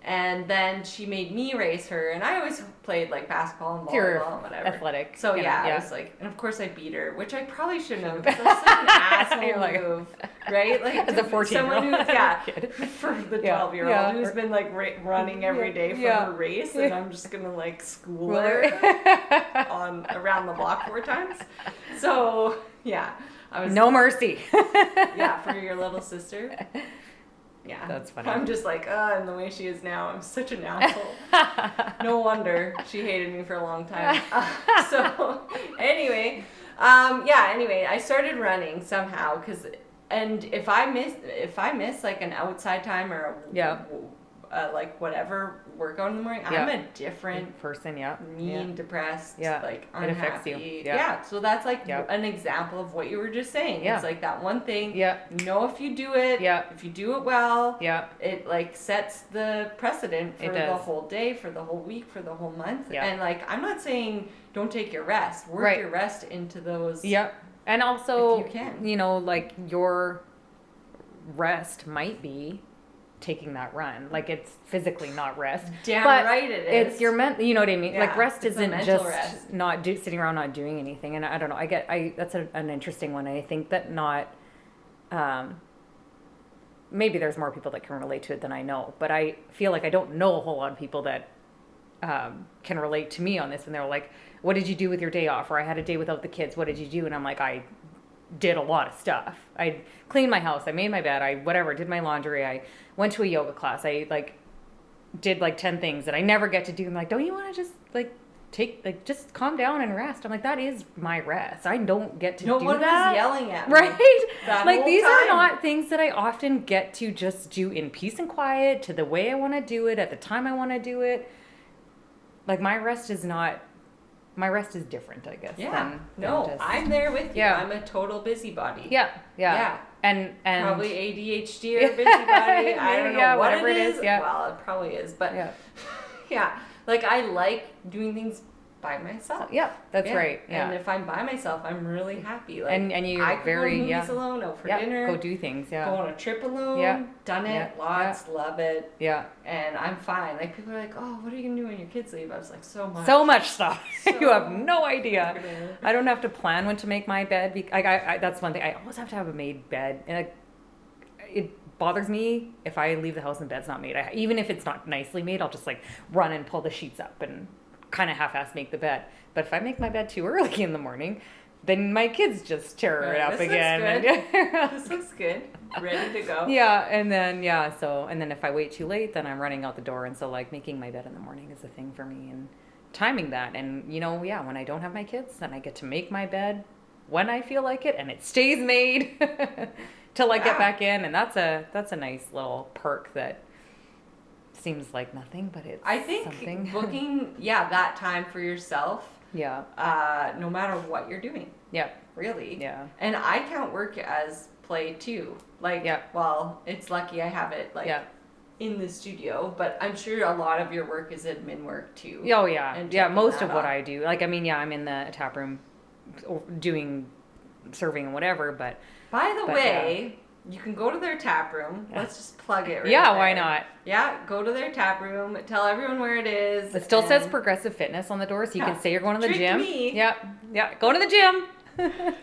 A: And then she made me race her, and I always played like basketball and volleyball and whatever.
B: Athletic.
A: So I was like, and of course I beat her, which I probably shouldn't have. Because that's such an asshole move, right? Like
B: as a 14-year-old,
A: for the 12-year-old who's been like running every day for her race, and I'm just gonna like school her around the block 4 times. So I was
B: no mercy.
A: For your little sister. Yeah.
B: That's funny.
A: I'm just like, and the way she is now, I'm such an asshole. No wonder she hated me for a long time. Anyway, I started running somehow and if I miss like an outside time or like whatever workout in the morning, I'm a different
B: person,
A: depressed, like unhappy.
B: It affects you.
A: So that's like an example of what you were just saying. It's like that one thing. You know, if you do it, if you do it well, it like sets the precedent for the whole day, for the whole week, for the whole month. And like, I'm not saying don't take your rest. Work your rest into those.
B: And also,
A: if you can.
B: You know, like your rest might be taking that run. Like it's physically not rest.
A: Damn right it is.
B: It's your you know what I mean? Like rest isn't just
A: rest.
B: Not sitting around not doing anything. And I don't know. That's an interesting one. I think that maybe there's more people that can relate to it than I know, but I feel like I don't know a whole lot of people that can relate to me on this. And they're like, what did you do with your day off? Or I had a day without the kids. What did you do? And I'm like, I did a lot of stuff. I cleaned my house. I made my bed. I did my laundry. I went to a yoga class. I did 10 things that I never get to do. I'm like, don't you want to just just calm down and rest? I'm like, that is my rest. I don't get to do that.
A: No one was yelling at me.
B: Right?
A: Like
B: these are not things that I often get to just do in peace and quiet to the way I want to do it at the time I want to do it. Like my rest is different, I guess.
A: I'm there with you. I'm a total busybody.
B: Yeah. And
A: probably ADHD or busybody. I don't know what it is. Well, it probably is, but like I like doing things by myself.
B: That's right.
A: And if I'm by myself, I'm really happy. Like,
B: and you're
A: I could
B: very
A: go to movies alone, out for dinner,
B: go do things.
A: Go on a trip alone. Done it lots. Love it. And I'm fine. Like people are like, oh, what are you gonna do when your kids leave? I was like, so much stuff.
B: You have no idea. I don't have to plan when to make my bed. That's one thing. I always have to have a made bed, and it bothers me if I leave the house and the bed's not made. Even if it's not nicely made, I'll just like run and pull the sheets up and kind of half-ass make the bed. But if I make my bed too early in the morning, then my kids just tear it up again.
A: This looks good. Ready to go.
B: And then if I wait too late, then I'm running out the door. And so like making my bed in the morning is a thing for me, and timing that. And when I don't have my kids, then I get to make my bed when I feel like it, and it stays made till I get back in. And that's a nice little perk that seems like nothing, but it's something.
A: Booking that time for yourself, no matter what you're doing, really, and I count work as play too, like well, it's lucky I have it in the studio, but I'm sure a lot of your work is admin work too.
B: Most of what I do, I'm in the tap room doing serving and whatever, but
A: by the way, you can go to their tap room. Let's just plug it right
B: Yeah,
A: there.
B: why not?
A: Yeah, go to their tap room. Tell everyone where it is.
B: It still says Progressive Fitness on the door, so you can say you're going to the
A: Trick
B: gym.
A: me.
B: Yeah, going to the gym.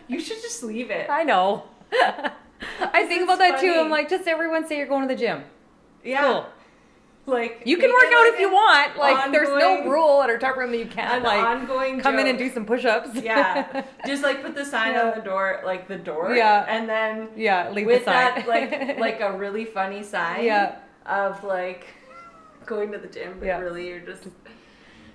A: You should just leave it.
B: I know. I think about that too.
A: funny.
B: I'm like, just everyone say you're going to the gym.
A: Yeah.
B: Cool.
A: Like,
B: You can
A: make
B: work
A: it
B: out
A: like
B: if you
A: an
B: want. Like, there's no
A: ongoing-
B: rule at our tap room that you can't
A: An
B: like
A: ongoing
B: come in and
A: joke.
B: do some push-ups.
A: Yeah. Just like put the sign on the door, like the door.
B: Yeah.
A: And then
B: Yeah, leave
A: with
B: the sign.
A: that, like a really funny sign.
B: Yeah.
A: Of like going to the gym, but
B: Yeah.
A: really you're just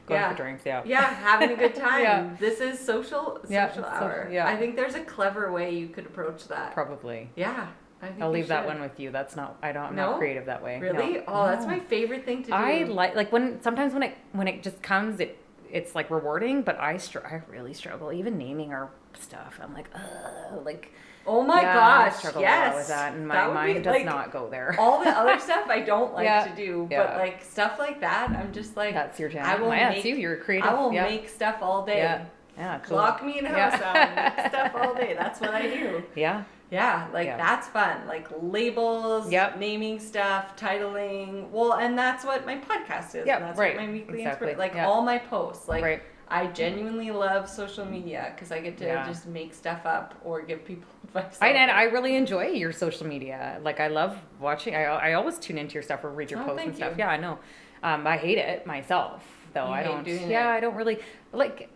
B: Going for drinks, yeah.
A: Yeah, having a good time.
B: Yeah.
A: This is social hour.
B: yeah.
A: I think there's a clever way you could approach that.
B: Probably.
A: Yeah. I think
B: I'll
A: you
B: leave that
A: should.
B: one with you. That's not. I'm
A: No?
B: not creative that way.
A: Really?
B: No.
A: Oh, that's
B: No.
A: my favorite thing to do.
B: I like when sometimes when it just comes, it's like rewarding, but I really struggle even naming our stuff. I'm like, like.
A: Oh my
B: I
A: gosh,
B: struggle a
A: yes.
B: lot with that, and my
A: That would
B: mind
A: be,
B: does
A: like,
B: not go there.
A: all the other stuff I don't like
B: Yeah.
A: to do,
B: Yeah.
A: but like stuff like that, I'm just like,
B: That's your jam.
A: I will
B: Yeah,
A: make,
B: it's you. You're creative.
A: I will
B: Yeah.
A: make stuff all day.
B: Yeah. Yeah. Cool.
A: Lock me in a house and make stuff all day. That's what I do.
B: Yeah.
A: Yeah, like
B: Yeah.
A: that's fun. Like labels,
B: Yep.
A: naming stuff, titling. Well, and that's what my podcast is.
B: Yep,
A: And that's
B: right.
A: what my weekly
B: Exactly.
A: inspiration. Like
B: Yeah.
A: all my posts. Like
B: Right.
A: I genuinely love social media because I get to
B: Yeah.
A: just make stuff up or give people advice.
B: And I really enjoy your social media. Like I love watching. I always tune into your stuff or read your posts
A: thank
B: and stuff.
A: you.
B: Yeah, I know. I hate it myself though.
A: You
B: I
A: hate
B: don't.
A: doing
B: Yeah,
A: it.
B: I don't really like.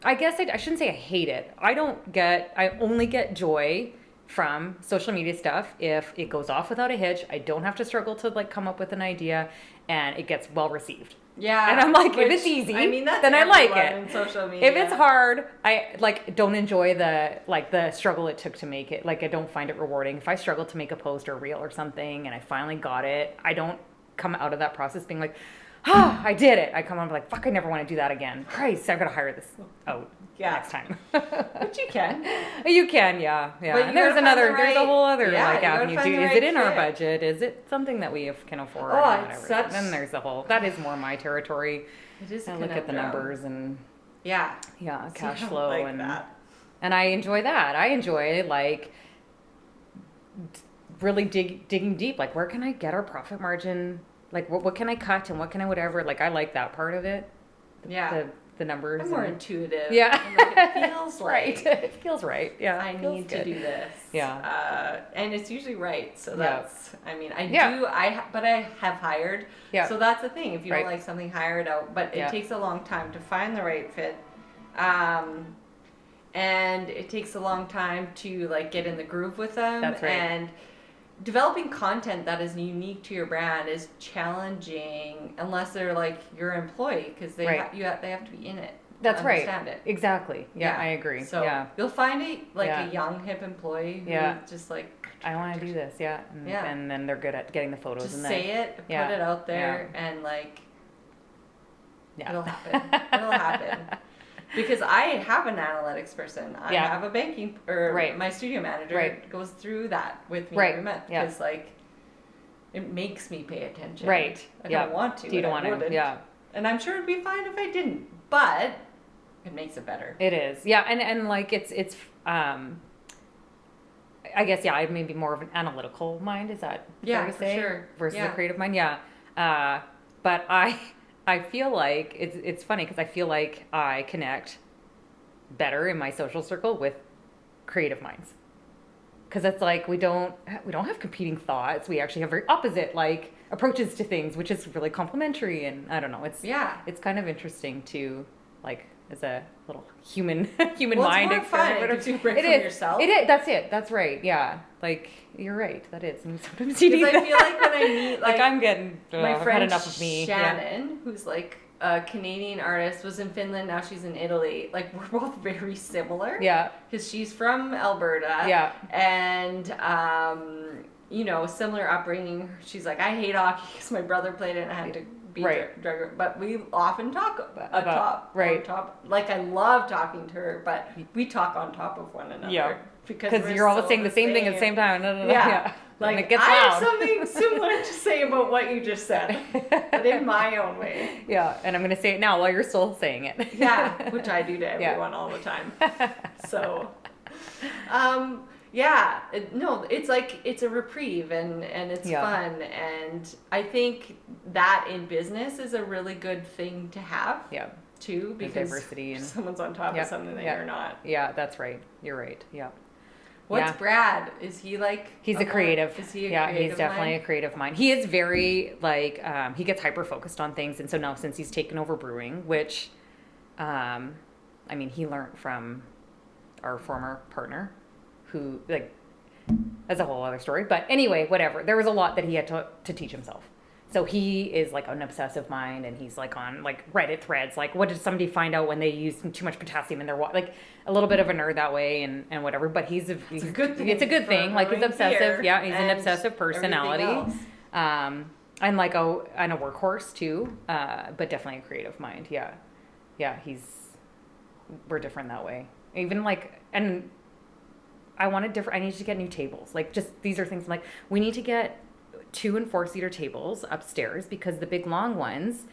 B: I guess I shouldn't say I hate it. I only get joy from social media stuff if it goes off without a hitch. I don't have to struggle to like come up with an idea, and it gets well received.
A: Yeah.
B: And I'm like, if
A: which,
B: it's easy,
A: I mean, that's
B: then I like
A: everyone
B: it.
A: in social media.
B: If it's hard, I like don't enjoy the struggle it took to make it. Like I don't find it rewarding. If I struggle to make a post or a reel or something and I finally got it, I don't come out of that process being like, I did it. I come out like, fuck, I never want to do that again. Christ, I've got to hire this out next time.
A: Which you can.
B: You can, yeah.
A: But
B: And
A: you
B: there's
A: gotta find the
B: there's a
A: right-
B: whole other
A: yeah,
B: like
A: you gotta
B: avenue
A: find
B: too.
A: the
B: Is
A: right
B: it in our
A: fit.
B: budget? Is it something that we can afford?
A: Oh,
B: and
A: it's
B: whatever.
A: such-
B: Then there's the whole, that is more my territory.
A: It is a
B: I look at the
A: conundrum.
B: numbers and
A: Yeah.
B: cash
A: See, I
B: flow
A: like
B: and
A: that.
B: and I enjoy that. I enjoy like really digging deep. Like where can I get our profit margin? Like what can I cut and what can I whatever? Like I like that part of it.
A: Yeah.
B: The numbers.
A: I'm more
B: and-
A: intuitive.
B: Yeah.
A: I'm like, it feels
B: right.
A: like
B: It feels right. Yeah.
A: I
B: it feels
A: need to
B: good.
A: do this.
B: Yeah.
A: And it's usually right. So
B: Yeah.
A: that's, I mean,
B: Yeah.
A: but I have hired.
B: Yeah.
A: So that's the thing. If you
B: Right.
A: don't like something, hire it out. But it
B: Yeah.
A: takes a long time to find the right fit. And it takes a long time to like get in the groove with them.
B: That's right.
A: And developing content that is unique to your brand is challenging unless they're like your employee because they
B: Right.
A: they have to be in it.
B: That's
A: to
B: right.
A: understand it.
B: Exactly. Yeah, I agree.
A: So
B: yeah.
A: you'll find
B: Yeah.
A: a young hip employee who
B: Yeah.
A: just like
B: I want to do this. Yeah. And,
A: Yeah.
B: and then they're good at getting the photos
A: just
B: and
A: say
B: then
A: it,
B: yeah.
A: put it out there, and like
B: yeah.
A: it'll happen. It'll happen. Because I have an analytics person. I
B: Yeah.
A: have a banking or
B: Right.
A: my studio manager
B: Right.
A: goes through that with me
B: Right.
A: every month
B: Yeah.
A: because like it makes me pay attention.
B: Right.
A: I
B: Yeah.
A: don't want to.
B: You don't
A: and I
B: want to.
A: wouldn't.
B: Yeah.
A: And I'm sure it'd be fine if I didn't, but it makes it better.
B: It is. Yeah. And like it's I guess, yeah, I have maybe more of an analytical mind. Is that
A: Yeah,
B: fair to
A: for
B: say?
A: sure.
B: Versus
A: Yeah.
B: a creative mind. Yeah. But I feel like it's funny because I feel like I connect better in my social circle with creative minds. Because it's like we don't have competing thoughts. We actually have very opposite like approaches to things, which is really complementary. And I don't know, it's kind of interesting to like as a little human mind
A: it's more fun. It
B: whatever.
A: gives you a break
B: It
A: from
B: is.
A: yourself.
B: It is. That's it. That's right. Yeah. Like you're right. That is. And sometimes you need
A: Because I feel
B: that.
A: like when I meet
B: like I'm getting
A: my
B: I've
A: friend
B: had enough of me. Yeah.
A: Shannon, who's like a Canadian artist, was in Finland. Now she's in Italy. Like we're both very similar.
B: Yeah.
A: Because she's from Alberta.
B: Yeah.
A: And similar upbringing. She's like, I hate hockey because my brother played it and I had to be
B: Right.
A: drug. But we often talk
B: About-
A: top.
B: right.
A: On top. Like I love talking to her, but we talk on top of one another.
B: Yeah.
A: Because
B: Because
A: we're
B: you're always
A: so
B: saying the same thing at the same time. No,
A: Yeah.
B: And
A: Like,
B: it gets
A: I have
B: loud.
A: something similar to say about what you just said, but in my own way.
B: Yeah, and I'm going to say it now while you're still saying it.
A: Yeah, which I do to
B: Yeah.
A: everyone all the time. So, Yeah, no, it's like it's a reprieve and it's
B: Yeah.
A: fun, and I think that in business is a really good thing to have.
B: Yeah.
A: Too,
B: The
A: because
B: diversity and
A: someone's on top of something that you're not.
B: Yeah, that's right. You're right. Yeah.
A: What's Brad? Is he like?
B: He's a creative.
A: Is he a
B: yeah,
A: creative
B: he's definitely
A: mind?
B: a creative mind. He is very like he gets hyper focused on things, and so now since he's taken over brewing, which, I mean, he learned from our former partner, who like, that's a whole other story. But anyway, whatever. There was a lot that he had to teach himself. So he is like an obsessive mind, and he's like on like Reddit threads, like what did somebody find out when they use too much potassium in their water? Like a little bit of a nerd that way, and whatever. But he's a
A: good thing.
B: It's a good thing. Like he's obsessive. Yeah, he's an obsessive personality. And like a workhorse too. But definitely a creative mind. Yeah, yeah. We're different that way. Even like, and I need to get new tables. Like just these are things I'm like, we need to get 2 and 4 seater tables upstairs, because the big long ones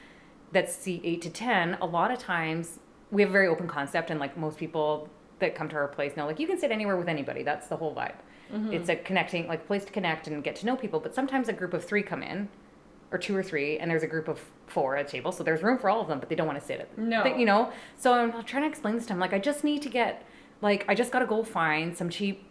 B: that seat 8 to 10, a lot of times we have a very open concept, and like most people that come to our place know, like you can sit anywhere with anybody. That's the whole vibe. Mm-hmm. It's a connecting, like place to connect and get to know people. But sometimes a group of 3 come in, or 2 or 3, and there's a group of 4 at a table, so there's room for all of them, but they don't want to sit at so I'm trying to explain this to them, like I just need to get, like I just got to go find some cheap,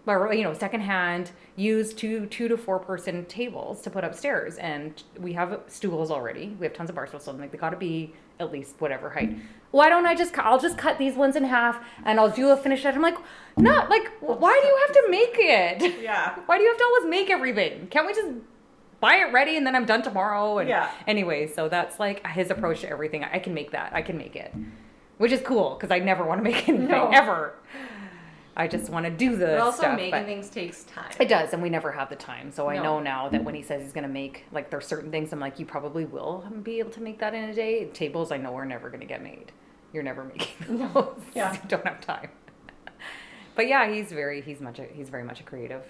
B: or secondhand used 2 to 4 person tables to put upstairs, and we have stools already. We have tons of bar stools, so I'm like, they got to be at least whatever height. Why don't I'll just cut these ones in half and I'll do a finish edge. I'm like, no, like why do you have to make it?
A: Yeah.
B: Why do you have to always make everything? Can't we just buy it ready and then I'm done tomorrow? And anyway, so that's like his approach to everything. I can make that. I can make it, which is cool because I never want to make anything ever. I just want to do the
A: but also
B: stuff.
A: Making things takes time.
B: It does, and we never have the time. So I know now that when he says he's going to make, like, there's certain things, I'm like, you probably will be able to make that in a day. Tables, I know are never going to get made. You're never making those. Yeah. You don't have time. But yeah, he's very much a creative.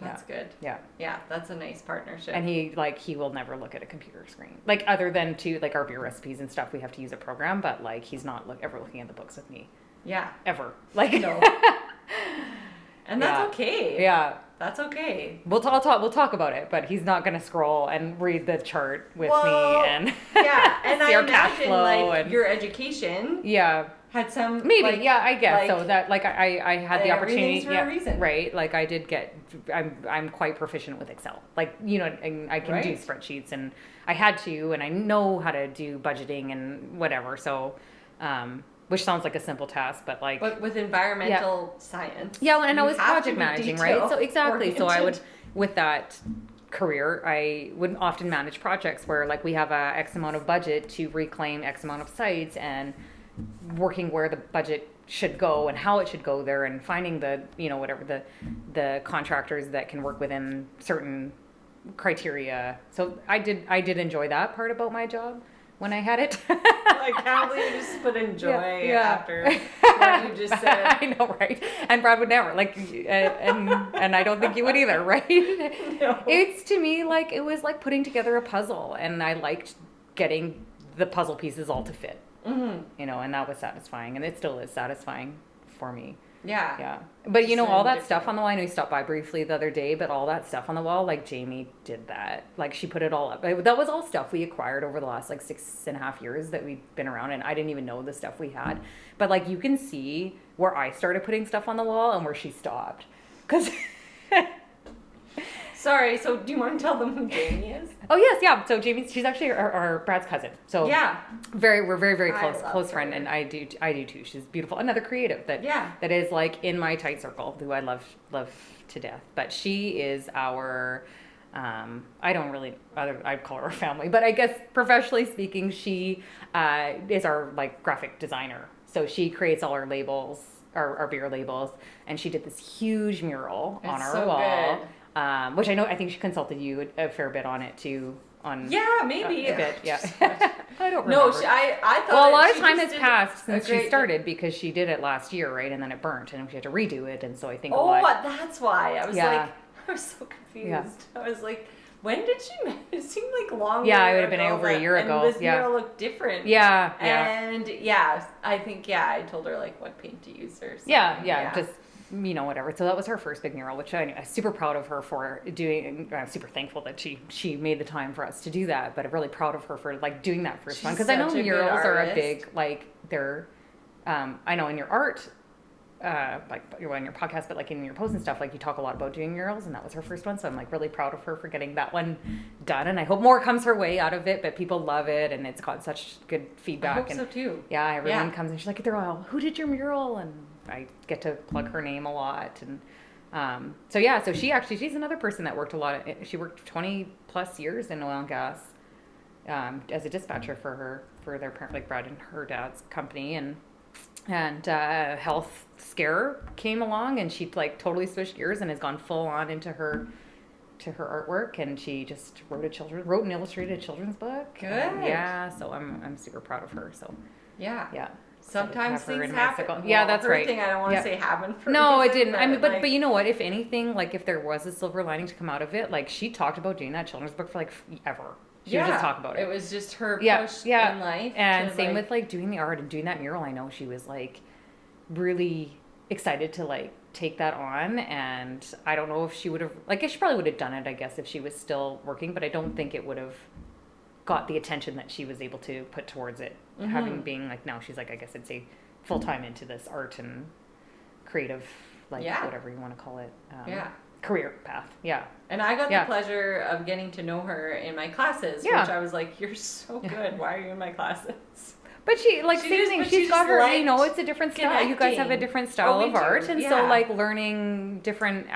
A: That's good.
B: Yeah.
A: Yeah, that's a nice partnership.
B: And he will never look at a computer screen. Like, other than like our beer recipes and stuff, we have to use a program, but like he's not ever looking at the books with me.
A: Yeah.
B: Ever. Like
A: no. And that's okay.
B: Yeah.
A: That's okay.
B: We'll talk about it, but he's not going to scroll and read the chart with me and
A: and
B: see
A: I
B: our cash
A: imagine
B: flow
A: like
B: and
A: your education
B: had
A: some
B: maybe
A: like,
B: I guess so that like I had the opportunity
A: for a reason.
B: Right, like I did get I'm quite proficient with Excel, like and I can do spreadsheets, and I had to, and I know how to do budgeting and whatever, so which sounds like a simple task, but
A: with environmental science.
B: Yeah, and I was project managing, right? So exactly. So I would, with that career, I would often manage projects where like we have a X amount of budget to reclaim X amount of sites, and working where the budget should go and how it should go there, and finding the whatever the contractors that can work within certain criteria. So I did enjoy that part about my job when I had it.
A: I can't believe you just put enjoy after what you just said.
B: I know, right? And Brad would never, like, and I don't think you would either, right?
A: No.
B: It's, to me, like, it was like putting together a puzzle, and I liked getting the puzzle pieces all to fit. Mm-hmm. And that was satisfying, and it still is satisfying for me. Yeah. But all that stuff on the wall, I know you stopped by briefly the other day, but all that stuff on the wall, like Jamie did that. Like she put it all up. That was all stuff we acquired over the last like 6.5 years that we've been around, and I didn't even know the stuff we had. But like you can see where I started putting stuff on the wall and where she stopped. Because
A: Sorry, so do you want to tell them who Jamie is?
B: Oh yes, yeah. So she's actually our Brad's cousin. So we're very close friend, and I do too. She's beautiful. Another creative that is like in my tight circle, who I love to death. But she is our I'd call her a family, but I guess professionally speaking, she is our like graphic designer. So she creates all our labels, our beer labels, and she did this huge mural on our wall. Good. Which I think she consulted you a fair bit on it too.
A: Maybe
B: a bit. Yeah, I don't remember.
A: No, I thought.
B: Well, a lot of time has passed since she started, because she did it last year, right? And then it burnt, and she had to redo it, and so I think.
A: That's why I was I was so confused. Yeah. I was like, when did she? It seemed like long.
B: Yeah, it would have been over a year ago.
A: And this mural looked different.
B: Yeah.
A: And I think I told her like what paint to use or something.
B: Yeah. Just. whatever. So that was her first big mural, which I'm super proud of her for doing. I'm super thankful that she made the time for us to do that, but I'm really proud of her for like doing that first one. Because I know murals are a big, like they're, I know in your art, like you're on your podcast, but like in your posts and stuff, like you talk a lot about doing murals, and that was her first one. So I'm like really proud of her for getting that one done, and I hope more comes her way out of it. But people love it, and it's got such good feedback.
A: I hope so too.
B: Yeah, everyone comes and she's like, they're all, who did your mural? And I get to plug her name a lot, and so she's another person that worked a lot. She worked 20 plus years in oil and gas as a dispatcher for their parent, like Brad and her dad's company, and health scare came along, and she like totally switched gears and has gone full on into her artwork, and she just wrote and illustrated a children's book.
A: Good.
B: Yeah, so I'm super proud of her. So yeah.
A: Sometimes things happen. Well,
B: yeah, that's right.
A: Thing I don't want to say happened for
B: no,
A: reason,
B: it didn't. I mean,
A: like,
B: but you know what? If anything, like if there was a silver lining to come out of it, like she talked about doing that children's book for like ever. She would just talk about it.
A: It was just her push in life.
B: And same with like doing the art and doing that mural. I know she was like really excited to like take that on, and I don't know if she would have, like, she probably would have done it, I guess, if she was still working, but I don't think it would have got the attention that she was able to put towards it. Having being like, now she's like, I guess I'd say full-time into this art and creative, like whatever you want to call it. Career path. Yeah.
A: And I got the pleasure of getting to know her in my classes, which I was like, you're so good. Why are you in my classes?
B: But she's got her, it's a different style. Connecting. You guys have a different style of art. And so like learning different,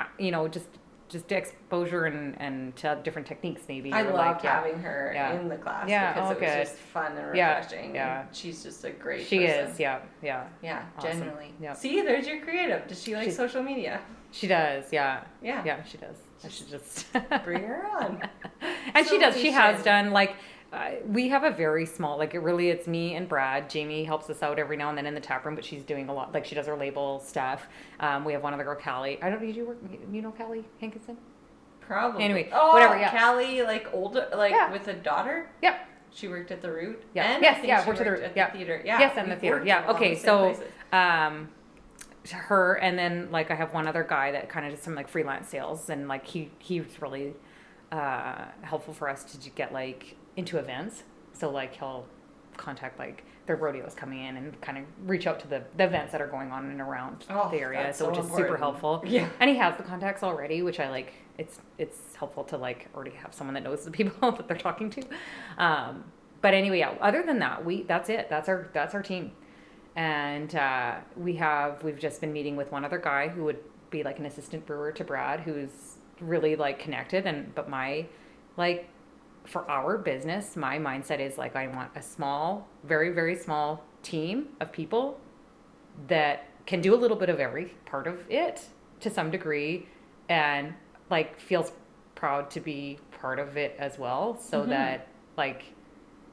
B: just exposure and to different techniques maybe.
A: I loved having her in the class because it was just fun and refreshing.
B: Yeah.
A: And she's just a great person.
B: She is, yeah.
A: Yeah,
B: awesome.
A: genuinely.
B: Yeah.
A: See, there's your creative. Does she like social media?
B: She does, yeah.
A: Yeah,
B: she does. I should just
A: bring her on.
B: And she does. She has done like. We have a very small, like it's me and Brad. Jamie helps us out every now and then in the tap room, but she's doing a lot, like she does our label stuff. We have one other girl, Callie. Did you work, Callie Hankinson?
A: Probably.
B: Anyway,
A: whatever, Callie, like older, with a daughter?
B: Yep.
A: She worked at the Root?
B: Yeah.
A: And
B: yes,
A: I think
B: she
A: worked
B: at
A: the theater. Yeah.
B: Yes, and the theater. Yeah. Okay, so, her, and then like I have one other guy that kind of does some like freelance sales, and like he's really helpful for us to get like into events. So like he'll contact like their rodeos coming in and kind of reach out to the events that are going on and around the area. So which is super helpful. Yeah. And he has the contacts already, which I like. It's helpful to like already have someone that knows the people that they're talking to. But anyway, other than that, that's it. That's our team. And we've just been meeting with one other guy who would be like an assistant brewer to Brad, who's really like connected, but my like for our business, my mindset is like I want a small, very, very small team of people that can do a little bit of every part of it to some degree, and like feels proud to be part of it as well, so that like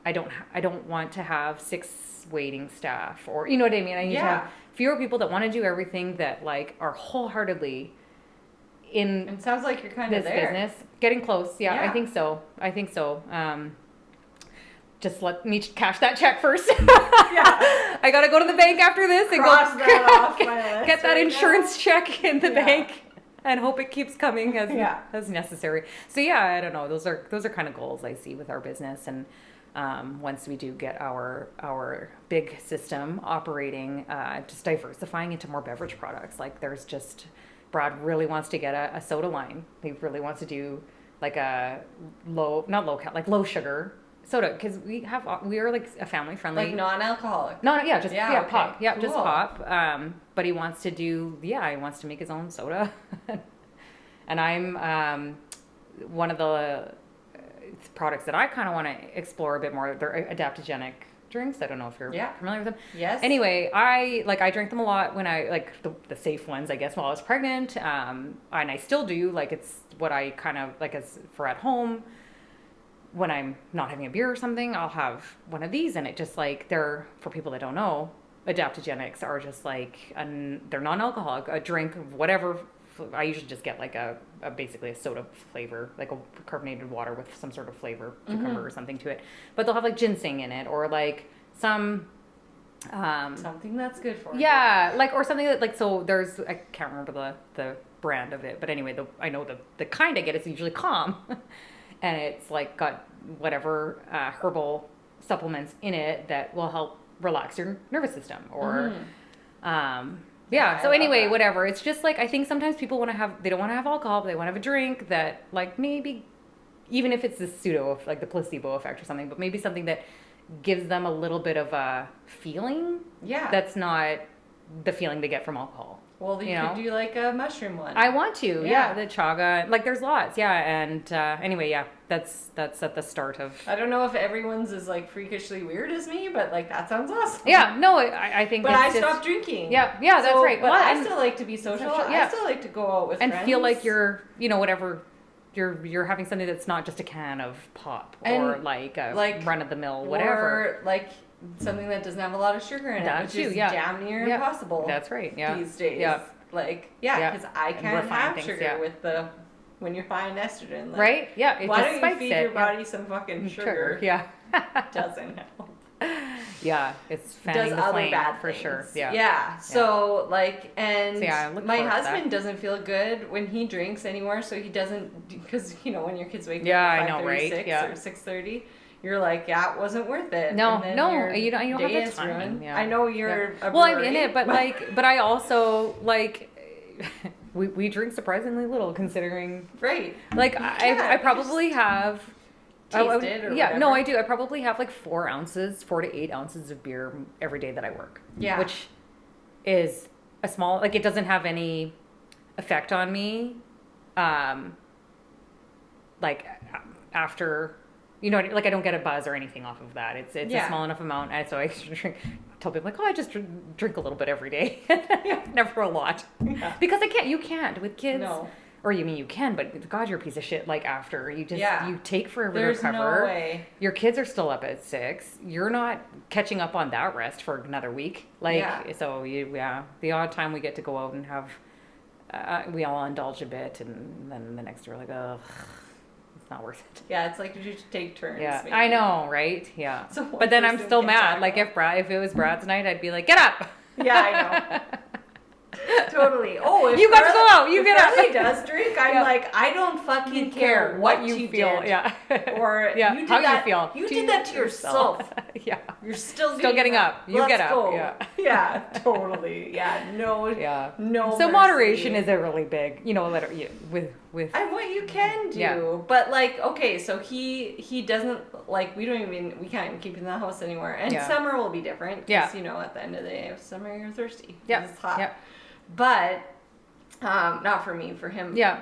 B: I don't want to have 6 waiting staff, or you know what I mean. I need to have fewer people that want to do everything, that like are wholeheartedly in.
A: It sounds like you're kind of
B: this business. Getting close. Yeah, I think so. Just let me cash that check first. I got to go to the bank after this and
A: Cross that off my list
B: get that insurance check in the bank and hope it keeps coming as necessary. So I don't know. Those are kind of goals I see with our business, and once we do get our big system operating, just diversifying into more beverage products. Like there's just Brad really wants to get a soda line. He really wants to do like a low sugar soda, because we are like a family friendly,
A: like non-alcoholic.
B: Pop. Yeah, cool. Just pop. But he wants to do he wants to make his own soda. And I'm one of the products that I kind of want to explore a bit more. They're adaptogenic drinks. I don't know if you're familiar with them.
A: Yes.
B: Anyway, I drank them a lot when I like the safe ones, I guess, while I was pregnant. And I still do. Like it's what I kind of like as for at home. When I'm not having a beer or something, I'll have one of these, and it just like they're, for people that don't know, adaptogenics are just like they're non-alcoholic, a drink of whatever. I usually just get like a basically a soda flavor, like a carbonated water with some sort of flavor, cucumber or something to it. But they'll have like ginseng in it, or like some
A: Something that's good for you.
B: Yeah, like, or something that, like, so there's, I can't remember the brand of it, but anyway, I know the kind I get is usually Calm, and it's like got whatever herbal supplements in it that will help relax your nervous system, or yeah. So anyway, whatever. It's just like, I think sometimes people they don't want to have alcohol, but they want to have a drink that, like, maybe, even if it's the like the placebo effect or something, but maybe something that gives them a little bit of a feeling. Yeah. That's not the feeling they get from alcohol.
A: Well, you could do like a mushroom one.
B: I want to. Yeah. The chaga. Like, there's lots. Yeah. And anyway, yeah, that's at the start of.
A: I don't know if everyone's as like freakishly weird as me, but like, that sounds awesome.
B: Yeah. No, I think.
A: But I stopped drinking.
B: Yeah. Yeah. That's right.
A: But I still like to be social. I still like to go out with friends.
B: And feel like you're, whatever. You're having something that's not just a can of pop, or like a run of the mill, whatever.
A: Or like something that doesn't have a lot of sugar in it, which is damn near impossible.
B: That's right. Yeah.
A: These days. Yeah. Like, because I can't have sugar with when you're high in estrogen. Like,
B: right? Yeah.
A: Why don't you feed your body some fucking sugar?
B: Yeah.
A: Doesn't help.
B: Yeah, it's fanning the flame for sure. Yeah.
A: Yeah. So like, and my husband doesn't feel good when he drinks anymore. So he doesn't, because when your kids wake up at 5:36 or 6:30, you're like, it wasn't worth it.
B: No, you don't have the time.
A: Yeah. I know you're.
B: Well, I'm in it, but but I also like. we drink surprisingly little, considering.
A: Right.
B: Like, I probably have.
A: Tasted or whatever.
B: No, I do. I probably have like 4 to 8 ounces of beer every day that I work.
A: Yeah.
B: Which is a small, like, it doesn't have any effect on me. Like, after, like, I don't get a buzz or anything off of that. It's a small enough amount. And so I tell people, like, I just drink a little bit every day. Never a lot. Yeah. Because you can't with kids.
A: No.
B: Or you can, but God, you're a piece of shit. Like, after you take forever to recover.
A: There's no way.
B: Your kids are still up at 6. You're not catching up on that rest for another week. Like, so the odd time we get to go out and have, we all indulge a bit, and then the next day we're like, ugh, it's not worth it.
A: Yeah, it's like you should take turns.
B: Yeah, maybe. I know, right? Yeah. So but then I'm still mad. Like, if it was Brad's night, I'd be like, get up.
A: Yeah, I know. Totally. Oh, if
B: you got to go out. You get up.
A: If Riley does drink, I'm like, I don't fucking care what you
B: feel.
A: Did.
B: Yeah.
A: Or
B: you did
A: how
B: that, you feel.
A: You did that to yourself.
B: Yeah.
A: You're still
B: getting up. You get up.
A: Go.
B: Yeah.
A: Yeah. Totally. Yeah. No.
B: Yeah.
A: No.
B: So moderation is a really big, with.
A: And what you can do, but like, okay, so he doesn't like. We can't even keep him in the house anymore. And summer will be different. Because, at the end of the day of summer, you're thirsty.
B: Yeah.
A: It's hot.
B: Yeah.
A: But not for me, for him.
B: Yeah.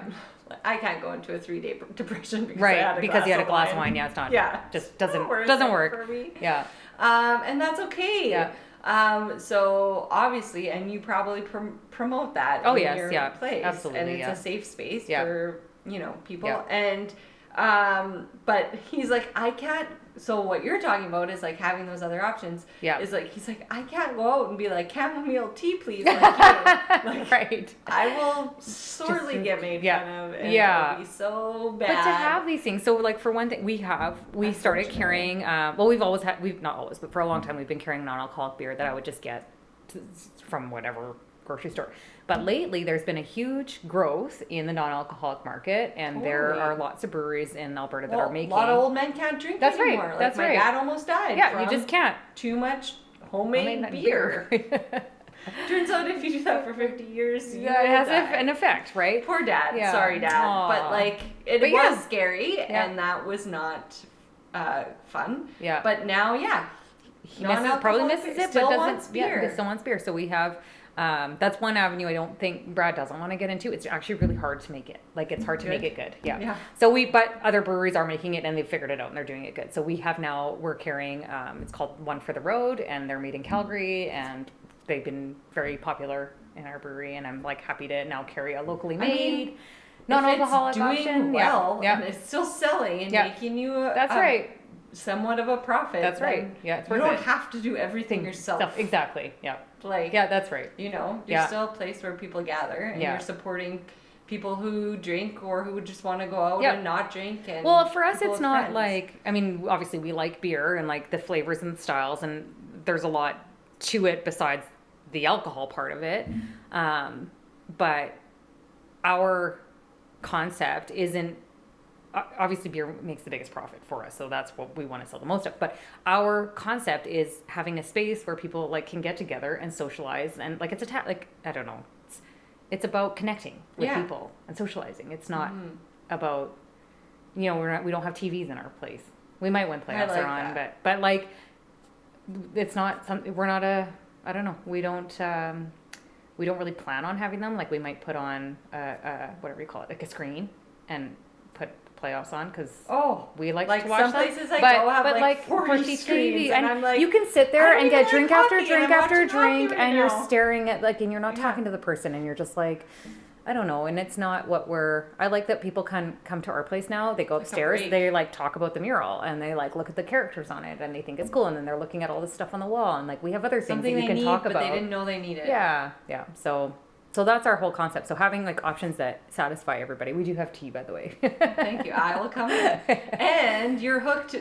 A: I can't go into a 3-day depression because I had
B: you had a glass of wine. Yeah, it's not.
A: Yeah.
B: Just doesn't work
A: for me.
B: Yeah.
A: And that's okay.
B: Yeah.
A: So obviously, and you probably promote that in your place.
B: Absolutely.
A: And it's a safe space for, people.
B: Yeah.
A: And, but he's like, I can't. So what you're talking about is like having those other options.
B: Yeah.
A: Is like, he's like, I can't go out and be like, chamomile tea, please. Like,
B: right.
A: I will sorely get made fun of. And it'll be so bad.
B: But to have these things, so like, for one thing, we started carrying, we've not always, but for a long time, we've been carrying non-alcoholic beer that I would just get from whatever grocery store. But lately, there's been a huge growth in the non-alcoholic market, and there are lots of breweries in Alberta that are making.
A: A lot of old men can't drink anymore.
B: That's right.
A: My dad almost died.
B: Yeah, you just can't.
A: Too much homemade beer. Turns out if you do that for 50 years,
B: it has an effect, right?
A: Poor dad. Yeah. Sorry, Dad. Aww. But like, it was scary, and that was not fun.
B: Yeah.
A: But now,
B: he probably misses it, but wants beer. He still wants beer. So we have. That's one avenue I don't think Brad doesn't want to get into. It's actually really hard to make it. Like, it's hard to make it good. Yeah. So but other breweries are making it, and they've figured it out, and they're doing it good. So we're carrying, it's called One for the Road, and they're made in Calgary, and they've been very popular in our brewery, and I'm like happy to now carry a locally made, non-alcoholic option.
A: Well, and it's still selling and making you somewhat of a profit.
B: That's right. Yeah, it's worth
A: it. You don't have to do everything yourself.
B: Exactly. Yeah.
A: Like,
B: that's right.
A: You're still a place where people gather, and you're supporting people who drink or who just want to go out and not drink. And
B: well, for us, it's not like, I mean, obviously we like beer and like the flavors and styles, and there's a lot to it besides the alcohol part of it. But our concept isn't, obviously beer makes the biggest profit for us, so that's what we want to sell the most of. But our concept is having a space where people like can get together and socialize, and like it's I don't know, it's about connecting with people and socializing. It's not about, we don't have TVs in our place. We might when playoffs are on, but like it's not something. We're not I don't know. We don't really plan on having them. Like we might put on whatever you call it, like a screen, and put playoffs on because we like to watch
A: some
B: them.
A: places I go have like 40 screens, and I'm like,
B: you can sit there and get drink after drink after drink, and you're
A: now.
B: staring at and you're not talking to the person, and you're just like, I don't know. And it's not what I like that people can come to our place now. They go upstairs, they like talk about the mural, and they like look at the characters on it, and they think it's cool, and then they're looking at all this stuff on the wall, and like we have other things that you can talk about.
A: But they didn't know they needed.
B: Yeah. So that's our whole concept. So having like options that satisfy everybody. We do have tea, by the way.
A: Thank you. I will come in. And you're hooked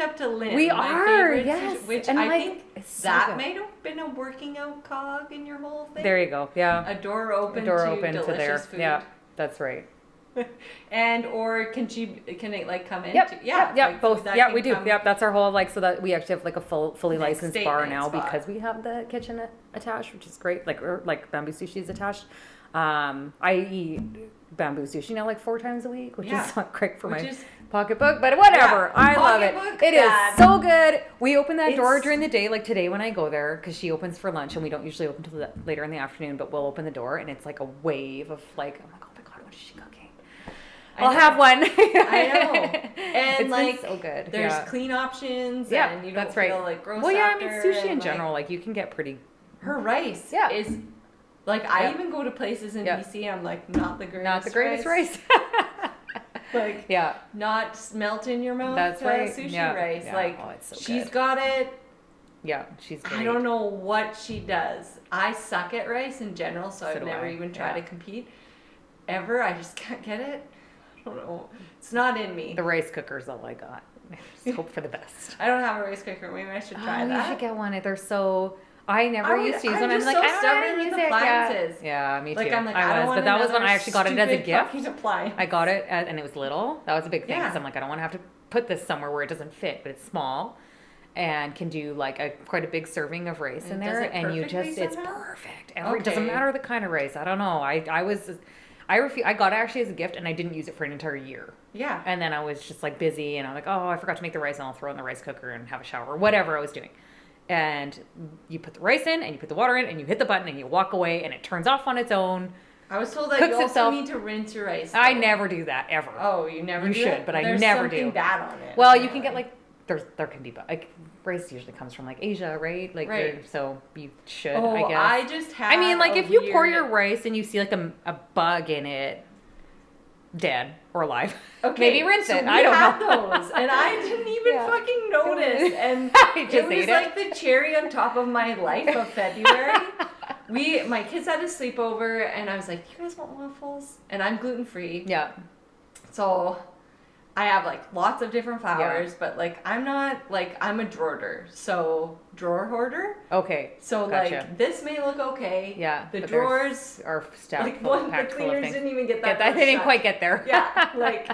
A: up to Lynn.
B: We are, yes.
A: Which
B: and
A: I think
B: so
A: that
B: good.
A: might have been a working out cog in your whole thing.
B: There you go. Yeah.
A: A door open to delicious food.
B: Yeah, that's right.
A: And or can it like come in?
B: Yep.
A: Yeah.
B: Like both. Yeah, we do. Yep. That's our whole so that we actually have like a fully licensed bar now because we have the kitchen attached, which is great. Like bamboo sushi is attached. I eat bamboo sushi now like 4 times a week, which is not great for my pocketbook, but whatever. I love it. It is so good. We open that door during the day, like today when I go there, because she opens for lunch, and we don't usually open till later in the afternoon, but we'll open the door, and it's like a wave of like, oh my god, what is she cooking? I'll have one.
A: I know. And
B: it's
A: like
B: so good.
A: There's clean options.
B: Yeah,
A: and you
B: don't
A: feel like gross.
B: Well, yeah,
A: after,
B: I mean sushi in general, like you can get pretty.
A: Her rice is like I even go to places in BC. I'm like not the greatest rice. Like not melt in your mouth.
B: That's right.
A: Sushi rice.
B: Yeah.
A: Like
B: it's so
A: she's
B: good.
A: got it.
B: Yeah, she's great.
A: I don't know what she does. I suck at rice in general, so I've never even tried to compete. Ever. I just can't get it. I don't know. It's not in me.
B: The rice cooker's all I got. Just hope for the best.
A: I don't have a rice cooker. Maybe I should try that.
B: You should get one. They're so. I never used to use one.
A: I'm like, I don't know how to use appliances.
B: Yeah, me too.
A: Like, I'm like,
B: I was, but that was when I actually got it as a gift. I got it, and it was little. That was a big thing because I'm like, I don't want to have to put this somewhere where it doesn't fit, but it's small, and can do like quite a big serving of rice in there, and you just it's perfect. It doesn't matter the kind of rice. I don't know. I got it actually as a gift, and I didn't use it for an entire year.
A: Yeah.
B: And then I was just like busy, and I'm like, oh, I forgot to make the rice, and I'll throw it in the rice cooker and have a shower, or whatever I was doing. And you put the rice in, and you put the water in, and you hit the button, and you walk away, and it turns off on its own.
A: I was told that you also need to rinse your rice.
B: I never do that, ever.
A: Oh, you never do?
B: You should, but I never do.
A: There's something bad on it.
B: Well, you can get like, there can be, like, rice usually comes from like Asia, right? Like, so you should, I guess.
A: I just had
B: I mean, like, if you pour your rice and you see like a bug in it, dead or alive. Okay, maybe rinse it. I don't know.
A: Those, and I didn't even fucking notice. And it was like the cherry on top of my life of February. My kids had a sleepover, and I was like, "You guys want waffles?" And I'm gluten free.
B: Yeah.
A: So I have like lots of different flours, but like I'm not like I'm a drawer, so drawer hoarder.
B: Okay.
A: So like this may look okay.
B: Yeah.
A: The drawers
B: are stacked.
A: Like the cleaners didn't even get that.
B: They didn't quite get there.
A: Yeah. Like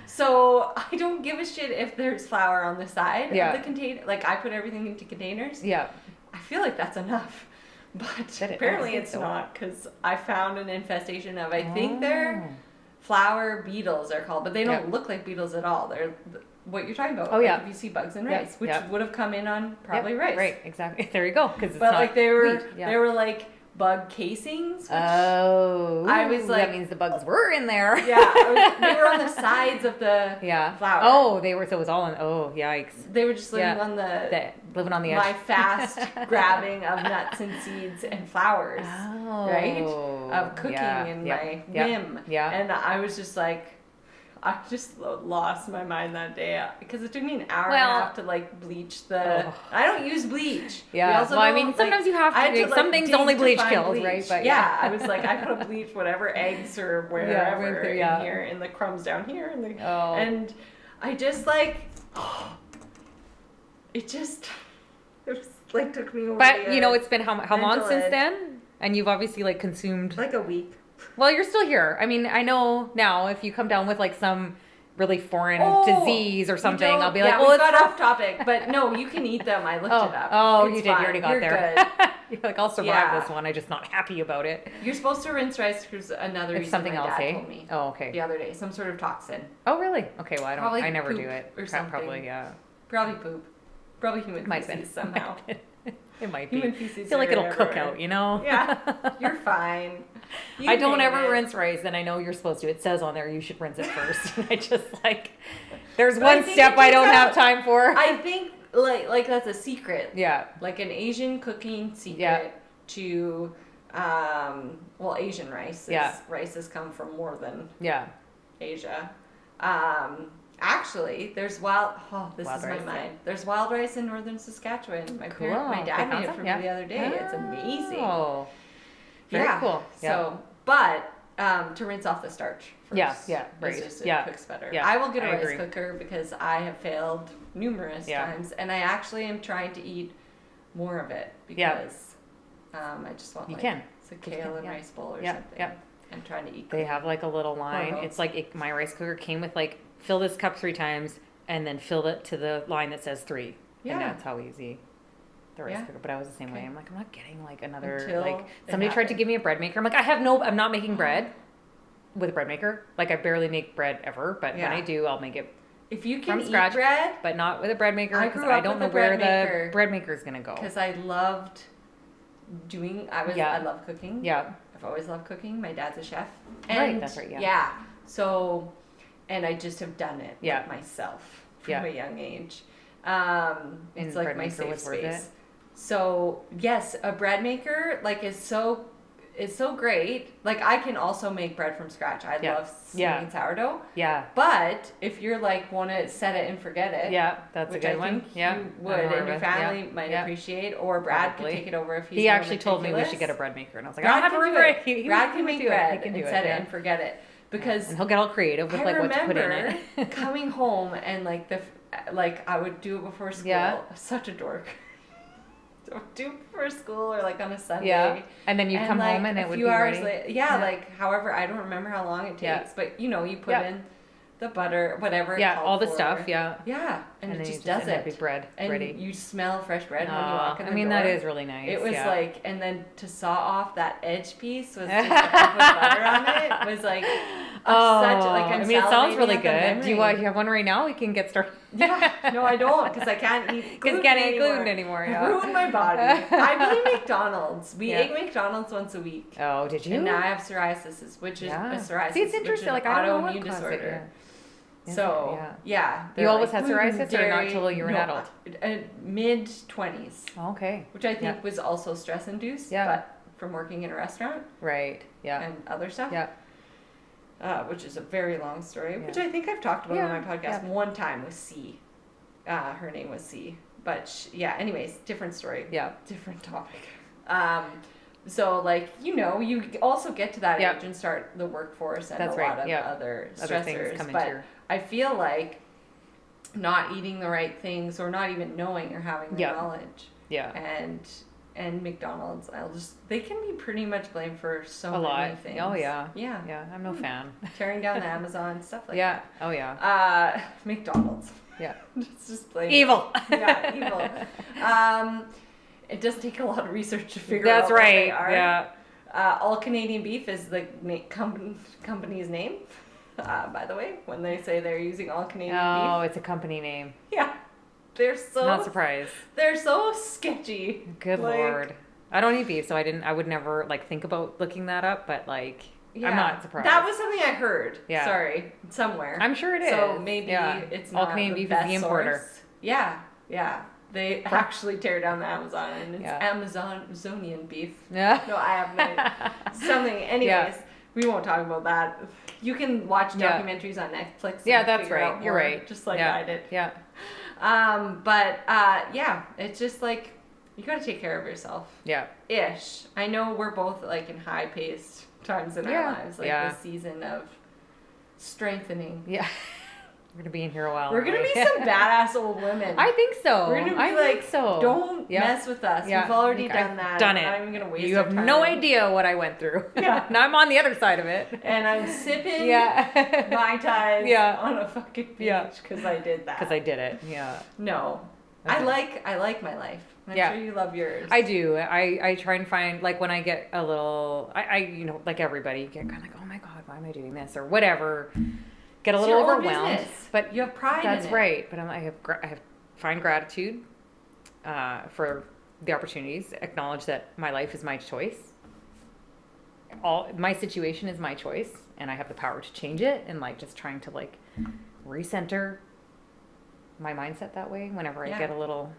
A: so I don't give a shit if there's flour on the side of the container. Like I put everything into containers.
B: Yeah.
A: I feel like that's enough. But apparently it's not, because I found an infestation of I think they're flower beetles are called, but they don't look like beetles at all. They're what you're talking about.
B: Oh yeah,
A: like if you see bugs in rice, which would have come in on probably rice.
B: Right, exactly. There you go. Because
A: but like they were like bug casings. Which I was like,
B: that means the bugs were in there.
A: Yeah, they were on the sides of the flower.
B: Oh, they were. So it was all in. Oh, yikes.
A: They were just living on
B: living on the edge.
A: My fast grabbing of nuts and seeds and flowers, right? Of cooking and my whim.
B: Yeah.
A: And I was just like, I just lost my mind that day because it took me an hour and a half to like bleach the. I don't use bleach.
B: Yeah. Well, I mean, sometimes you have to. Some things only bleach kills, right? But
A: I was like, I could bleach whatever eggs or wherever in here, in the crumbs down here, and I just like. It was like took me over.
B: But you know, it's been how long since
A: edge.
B: then? And you've obviously like consumed
A: Like a week.
B: Well, you're still here. I mean, I know now if you come down with like some really foreign disease or something, I'll be like,
A: well, it's got off topic, but no, you can eat them. I looked it up.
B: Oh,
A: it's
B: you did.
A: fine.
B: You already got
A: You're
B: there.
A: Good.
B: You're like, I'll survive this one. I'm just not happy about it.
A: You're supposed to rinse rice because another
B: It's
A: reason
B: something
A: my
B: else,
A: dad
B: eh?
A: told me.
B: Oh, okay.
A: The other day, some sort of toxin.
B: Oh, really? Okay. Well,
A: Probably
B: I never
A: poop
B: do it.
A: or something.
B: Probably, yeah.
A: Probably poop. Probably human feces somehow.
B: It might be.
A: Human feces.
B: I feel like it'll
A: everywhere.
B: cook out, you know?
A: Yeah, you're fine.
B: I don't ever rinse rice, and I know you're supposed to. It says on there you should rinse it first. I just like, there's one step I don't have time for.
A: I think like that's a secret.
B: Yeah.
A: Like an Asian cooking secret to, Asian rice. Rices come from more than Asia. Actually, there's wild rice, my mind. There's wild rice in northern Saskatchewan. My dad made it for me the other day. It's amazing.
B: Oh, very cool.
A: So, but to rinse off the starch first.
B: Right.
A: It cooks better.
B: Yeah,
A: I will get a
B: I
A: rice
B: agree.
A: cooker because I have failed numerous times, and I actually am trying to eat more of it because I just want it's a kale and rice bowl or something. Yeah. I'm trying to eat.
B: They have like a little line. It's like my rice cooker came with like fill this cup 3 times and then fill it to the line that says 3. Yeah. And that's how easy the rice cooker. But I was the same way. I'm like, I'm not getting like another somebody tried to give me a bread maker. I'm like, I'm not making bread with a bread maker. Like I barely make bread ever, but when I do, I'll make it
A: if you can
B: from scratch,
A: eat bread,
B: but not with a bread maker because
A: I
B: don't know where the bread maker is gonna go.
A: Because I loved I love cooking.
B: Yeah.
A: I've always loved cooking. My dad's a chef.
B: Right, that's right,
A: Yeah. So, and I just have done it myself from a young age. It's like my safe space. So, yes, a bread maker is so great. Like I can also make bread from scratch. I love making sourdough. Yeah. But if you're want to set it and forget it.
B: Yeah, that's a good one.
A: You would, and your family might appreciate. Or Brad could take it over if he's.
B: He actually told me we should get a bread maker, and I was like,
A: Brad
B: I don't have a bread.
A: Brad can make bread and set it and forget it because
B: and he'll get all creative with what to put in it.
A: Coming home and I would do it before school. Yeah. Such a dork. Do it before school or on a Sunday. Yeah.
B: And then you come home and it would be ready.
A: Later, however, I don't remember how long it takes, but you put in the butter, whatever.
B: Yeah, all the stuff. Yeah.
A: Yeah, and it just does it.
B: Big bread
A: and
B: ready.
A: You smell fresh bread when you walk in the door.
B: That is really nice.
A: It was and then to saw off that edge piece was just put butter on it was
B: it sounds really good. Do you have one right now? We can get started.
A: Yeah, no, I don't because I can't eat gluten
B: anymore.
A: Yeah. I ruined my body. I blame McDonald's. We ate McDonald's once a week.
B: Oh, did you?
A: And now I have psoriasis, which is a psoriasis.
B: See, it's interesting. I don't know what
A: disorder.
B: So, you always had psoriasis or not until you were an adult?
A: Mid-20s.
B: Okay.
A: Which I think was also stress-induced, but from working in a restaurant.
B: Right,
A: and other stuff.
B: Yeah.
A: Which is a very long story, which I think I've talked about on my podcast one time with C. Her name was C. But, anyways, different story.
B: Yeah.
A: Different topic. So, you also get to that age and start the workforce and lot of other stressors. But I feel like not eating the right things or not even knowing or having the knowledge. Yeah. And McDonald's, they can be pretty much blamed for so many things.
B: Oh, yeah.
A: Yeah.
B: Yeah, I'm no fan.
A: Tearing down the Amazon, stuff like that.
B: Oh, yeah.
A: McDonald's.
B: Yeah.
A: It's just blame.
B: Evil.
A: Yeah, evil. It does take a lot of research to figure out
B: what
A: they are.
B: Yeah.
A: All Canadian Beef is the company's name, by the way, when they say they're using All Canadian Beef.
B: Oh, it's a company name.
A: Yeah. They're so...
B: Not surprised.
A: They're so sketchy.
B: Good Lord. I don't eat beef, so I would never, think about looking that up, but, I'm not surprised.
A: That was something I heard. Yeah. Sorry. Somewhere.
B: I'm sure it is.
A: So maybe it's not
B: All Canadian Beef is the importer.
A: Source. Yeah. Yeah. They actually tear down the Amazon, and it's Amazonian beef.
B: Yeah.
A: No, I have no... Something. Anyways, we won't talk about that. You can watch documentaries on Netflix.
B: Yeah, that's right. You're right.
A: Just like I did.
B: Yeah.
A: It's just you got to take care of yourself.
B: Yeah.
A: Ish. I know we're both in high-paced times in our lives, the season of strengthening.
B: Yeah. We're gonna be in here a while.
A: We're gonna be some badass old women.
B: I think so.
A: We're gonna be
B: I
A: like,
B: think so.
A: Don't mess with us.
B: Yeah.
A: We've already
B: Like,
A: done
B: I've
A: that.
B: Done it.
A: I'm not even gonna waste
B: You
A: our
B: have
A: time.
B: no idea what I went through.
A: Yeah.
B: Now I'm on the other side of it.
A: And I'm sipping
B: Yeah.
A: Mai Tais
B: Yeah.
A: on a fucking beach
B: Yeah.
A: because I did that.
B: Because I did it. Yeah.
A: No.
B: Okay.
A: I like my life. I'm
B: Yeah.
A: sure you love yours.
B: I do. I try and find, like, when I get a little, you know, like everybody, get kind of like, oh my God, why am I doing this or whatever. Get a
A: It's
B: little
A: your own
B: overwhelmed.
A: business.
B: But
A: You have pride in it.
B: that's right. But I have find gratitude for the opportunities. Acknowledge that my life is my choice. My situation is my choice, and I have the power to change it. And like just trying to like recenter my mindset that way whenever I get a little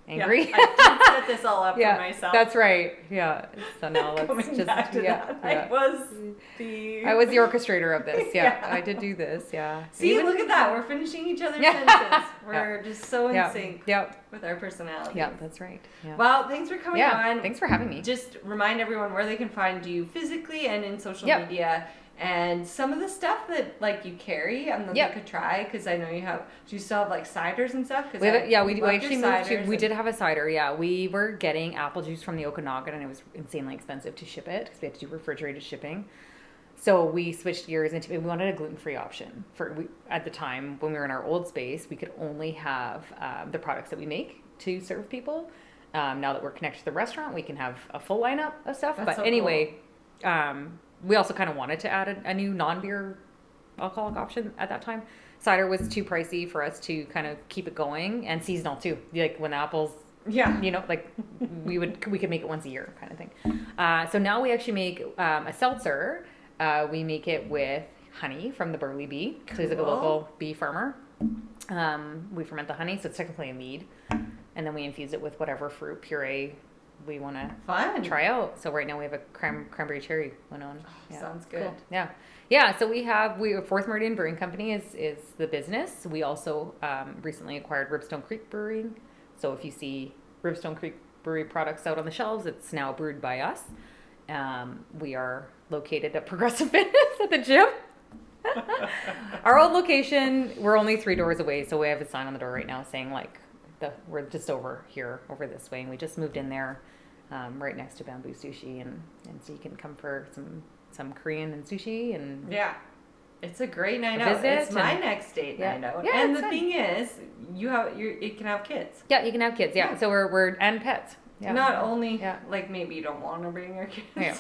B: angry.
A: Yeah, I did set this all up
B: Yeah,
A: for myself.
B: that's right. Yeah. So now let's
A: Coming
B: just
A: back to that.
B: yeah.
A: I
B: I was the orchestrator of this. Yeah,
A: Yeah.
B: I did do this. Yeah.
A: See, look at that. We're finishing each other's
B: Yeah.
A: sentences. We're just so in
B: Yeah.
A: sync
B: Yep.
A: with our personalities.
B: Yeah, that's right. Yeah.
A: Well, thanks for coming
B: Yeah.
A: on.
B: Thanks for having me.
A: Just remind everyone where they can find you physically and in social
B: Yep.
A: media, and some of the stuff that like you carry and that
B: Yep.
A: they could try, because I know you have. Do you still have like ciders and stuff? Cause
B: We
A: I love
B: actually
A: your
B: moved to,
A: ciders
B: we
A: and-
B: did have a cider, yeah. We were getting apple juice from the Okanagan and it was insanely expensive to ship it because we had to do refrigerated shipping. So we switched gears into, we wanted a gluten-free option. At the time, when we were in our old space, we could only have the products that we make to serve people. Now that we're connected to the restaurant, we can have a full lineup of stuff.
A: That's
B: But
A: so
B: anyway, we also kind of wanted to add a new non-beer alcoholic option at that time. Cider was too pricey for us to kind of keep it going, and seasonal too. Like when apples,
A: Yeah.
B: you know, like we could make it once a year kind of thing. So now we actually make a seltzer. We make it with honey from the Burley bee. So he's like a
A: Cool.
B: local bee farmer. We ferment the honey, so it's technically a mead, and then we infuse it with whatever fruit puree we want to
A: Fun.
B: try out. So right now we have a cranberry cherry one on. Yeah.
A: Sounds good.
B: Cool. Yeah. So we have Fourth Meridian Brewing Company is the business. We also recently acquired Ribstone Creek Brewing. So if you see Ribstone Creek Brewery products out on the shelves, it's now brewed by us. We are located at Progressive Fitness at the gym. Our old location, we're only 3 doors away, so we have a sign on the door right now saying like we're just over this way, and we just moved in there, right next to Bamboo Sushi, and so you can come for some Korean and sushi and
A: Yeah. It's a great night
B: A
A: out.
B: visit
A: It's my
B: and-
A: next date
B: Yeah.
A: night out.
B: Yeah,
A: and
B: it's
A: the
B: fun.
A: thing is, it can have kids.
B: Yeah, you can have kids. Yeah,
A: Yeah.
B: so we're and pets. Yeah.
A: Not only
B: Yeah.
A: like maybe you don't want to bring your kids.
B: Yeah.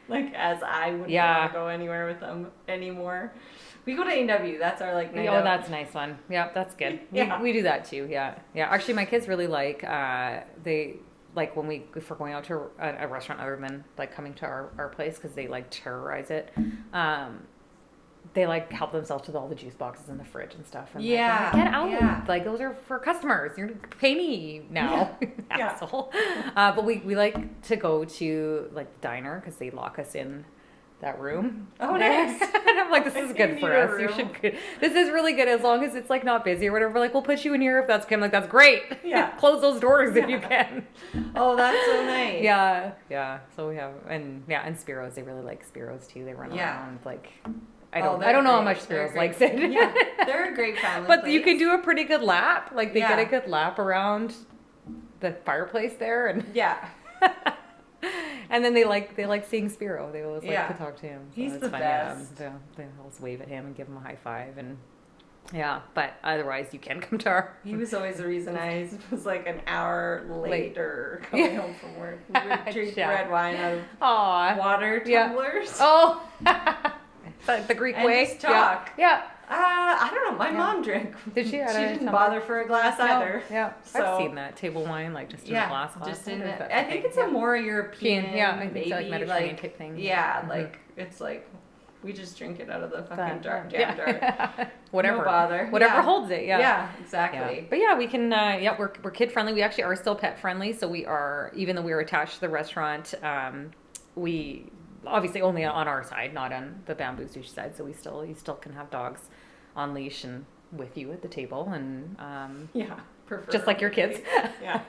A: Like as I wouldn't
B: Yeah.
A: want to go anywhere with them anymore. We go to A&W. That's our like night
B: Oh,
A: out.
B: that's a nice one. Yeah, that's good.
A: Yeah.
B: We do that too. Yeah. Actually, my kids really like they like if we're going out to a restaurant other than like coming to our place, because they like terrorize it. They like help themselves with all the juice boxes in the fridge and stuff. And
A: Yeah,
B: like, get out.
A: yeah.
B: Like those are for customers. You're pay me now,
A: Yeah.
B: asshole. But we like to go to like the diner because they lock us in that room.
A: Oh, nice.
B: And I'm like, this is
A: You
B: good
A: need
B: for
A: a
B: us. You
A: room.
B: should. This is really good as long as it's like not busy or whatever. We're like, we'll put you in here if that's. I'm like, that's great.
A: Yeah.
B: Close those doors if you
A: Yeah.
B: can.
A: Oh, that's so nice.
B: Yeah. So we have and Spiro's. They really like Spiro's too. They run
A: Yeah.
B: around like.
A: Oh,
B: I don't
A: they're
B: know how
A: great.
B: much
A: They're
B: Spiro's
A: great.
B: likes it.
A: Yeah, they're a great family
B: But
A: place.
B: you can do a pretty good lap. Like they get
A: Yeah.
B: a good lap around the fireplace there, and
A: Yeah.
B: and then they like seeing Spiro. They always like
A: Yeah.
B: to talk to him. So
A: He's
B: it's
A: the
B: fun.
A: best.
B: Yeah, they always wave at him and give him a high five, and yeah. But otherwise, you can come to our.
A: He was always the reason I was like an hour
B: Late.
A: later coming
B: Yeah.
A: home from work. We would drink
B: Yeah.
A: red wine out of
B: Aw.
A: water
B: Yeah.
A: tumblers.
B: Oh. The Greek
A: And
B: way.
A: just talk.
B: Yeah.
A: I don't know. My
B: Yeah.
A: mom drank.
B: Did she?
A: She
B: At a
A: didn't
B: tumbler?
A: bother for a glass either.
B: Yeah.
A: So-
B: I've seen that table wine, like just in a glass.
A: just in
B: Or is
A: it.
B: that
A: I think
B: something?
A: it's a more European.
B: Yeah, I think
A: maybe
B: so, like Mediterranean type thing.
A: Yeah,
B: Mhm.
A: like it's like we just drink it out of the fucking
B: That-
A: jar.
B: yeah.
A: Jar.
B: Whatever.
A: No bother.
B: Whatever
A: Yeah.
B: holds it. Yeah.
A: Yeah,
B: Yeah.
A: exactly.
B: But yeah, we can. We're kid friendly. We actually are still pet friendly. So we are, even though we're attached to the restaurant, we obviously only on our side, not on the Bamboo Sushi side. So you still can have dogs on leash and with you at the table, and
A: Yeah, prefer
B: just like your kids.
A: Yeah.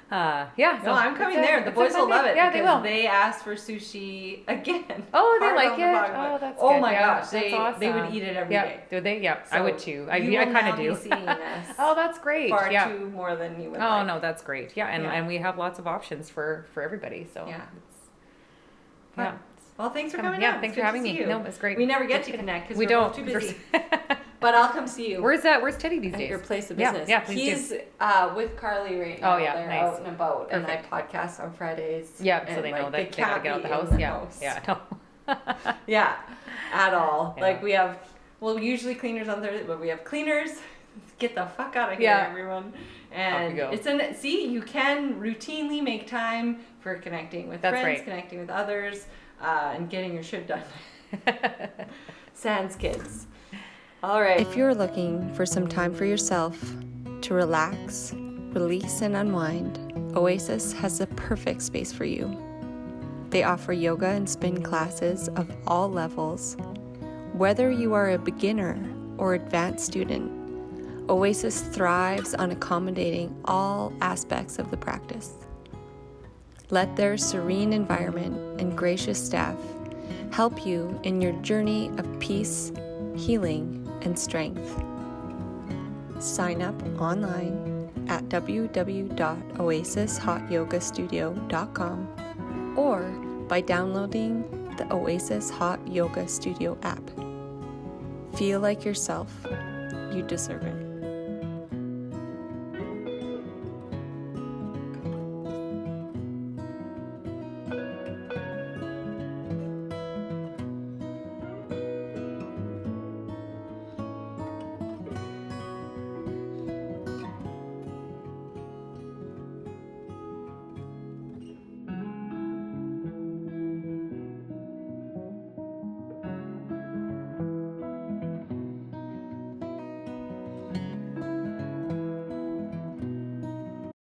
B: Yeah.
A: No, I'm coming there. The boys will love it.
B: Yeah, they will.
A: They asked for sushi again.
B: Oh, they like it? Oh, that's
A: Oh
B: good.
A: my
B: Yeah,
A: gosh.
B: that's awesome.
A: They would eat it every day.
B: Do they? Yeah,
A: So
B: I would too. I
A: you will
B: kind of
A: now
B: do.
A: be seeing us
B: Oh, that's great.
A: far
B: Yeah.
A: too more than you would
B: Oh,
A: like.
B: no, that's great. Yeah, and we have lots of options for everybody. So
A: Yeah.
B: yeah.
A: Well, thanks for coming
B: Yeah,
A: on.
B: thanks
A: It's
B: for
A: good
B: having
A: to
B: me.
A: see you.
B: No, it's great.
A: We never get to connect because
B: we
A: we're
B: don't.
A: both too busy. But I'll come see you.
B: Where's Teddy these
A: at
B: days?
A: your place of
B: Yeah,
A: business.
B: yeah, please
A: He's with Carly right now.
B: Oh, yeah,
A: They're
B: nice.
A: out and about, and I
B: Perfect.
A: podcast on Fridays.
B: Yeah, so
A: and,
B: they know
A: like,
B: that they gotta get out the house.
A: in the
B: Yeah,
A: house.
B: yeah, no.
A: Yeah, at all.
B: Yeah.
A: Like we have, usually cleaners on Thursday, but we have cleaners. Get the fuck out of here,
B: Yeah.
A: everyone.
B: Off
A: And
B: you go.
A: you can routinely make time for connecting with
B: That's
A: friends,
B: right.
A: connecting with others, and getting your shit done. Sans kids. All right. If you're looking for some time for yourself to relax, release, and unwind, Oasis has the perfect space for you. They offer yoga and spin classes of all levels. Whether you are a beginner or advanced student, Oasis thrives on accommodating all aspects of the practice. Let their serene environment and gracious staff help you in your journey of peace, healing, and strength. Sign up online at www.oasishotyogastudio.com or by downloading the Oasis Hot Yoga Studio app. Feel like yourself. You deserve it.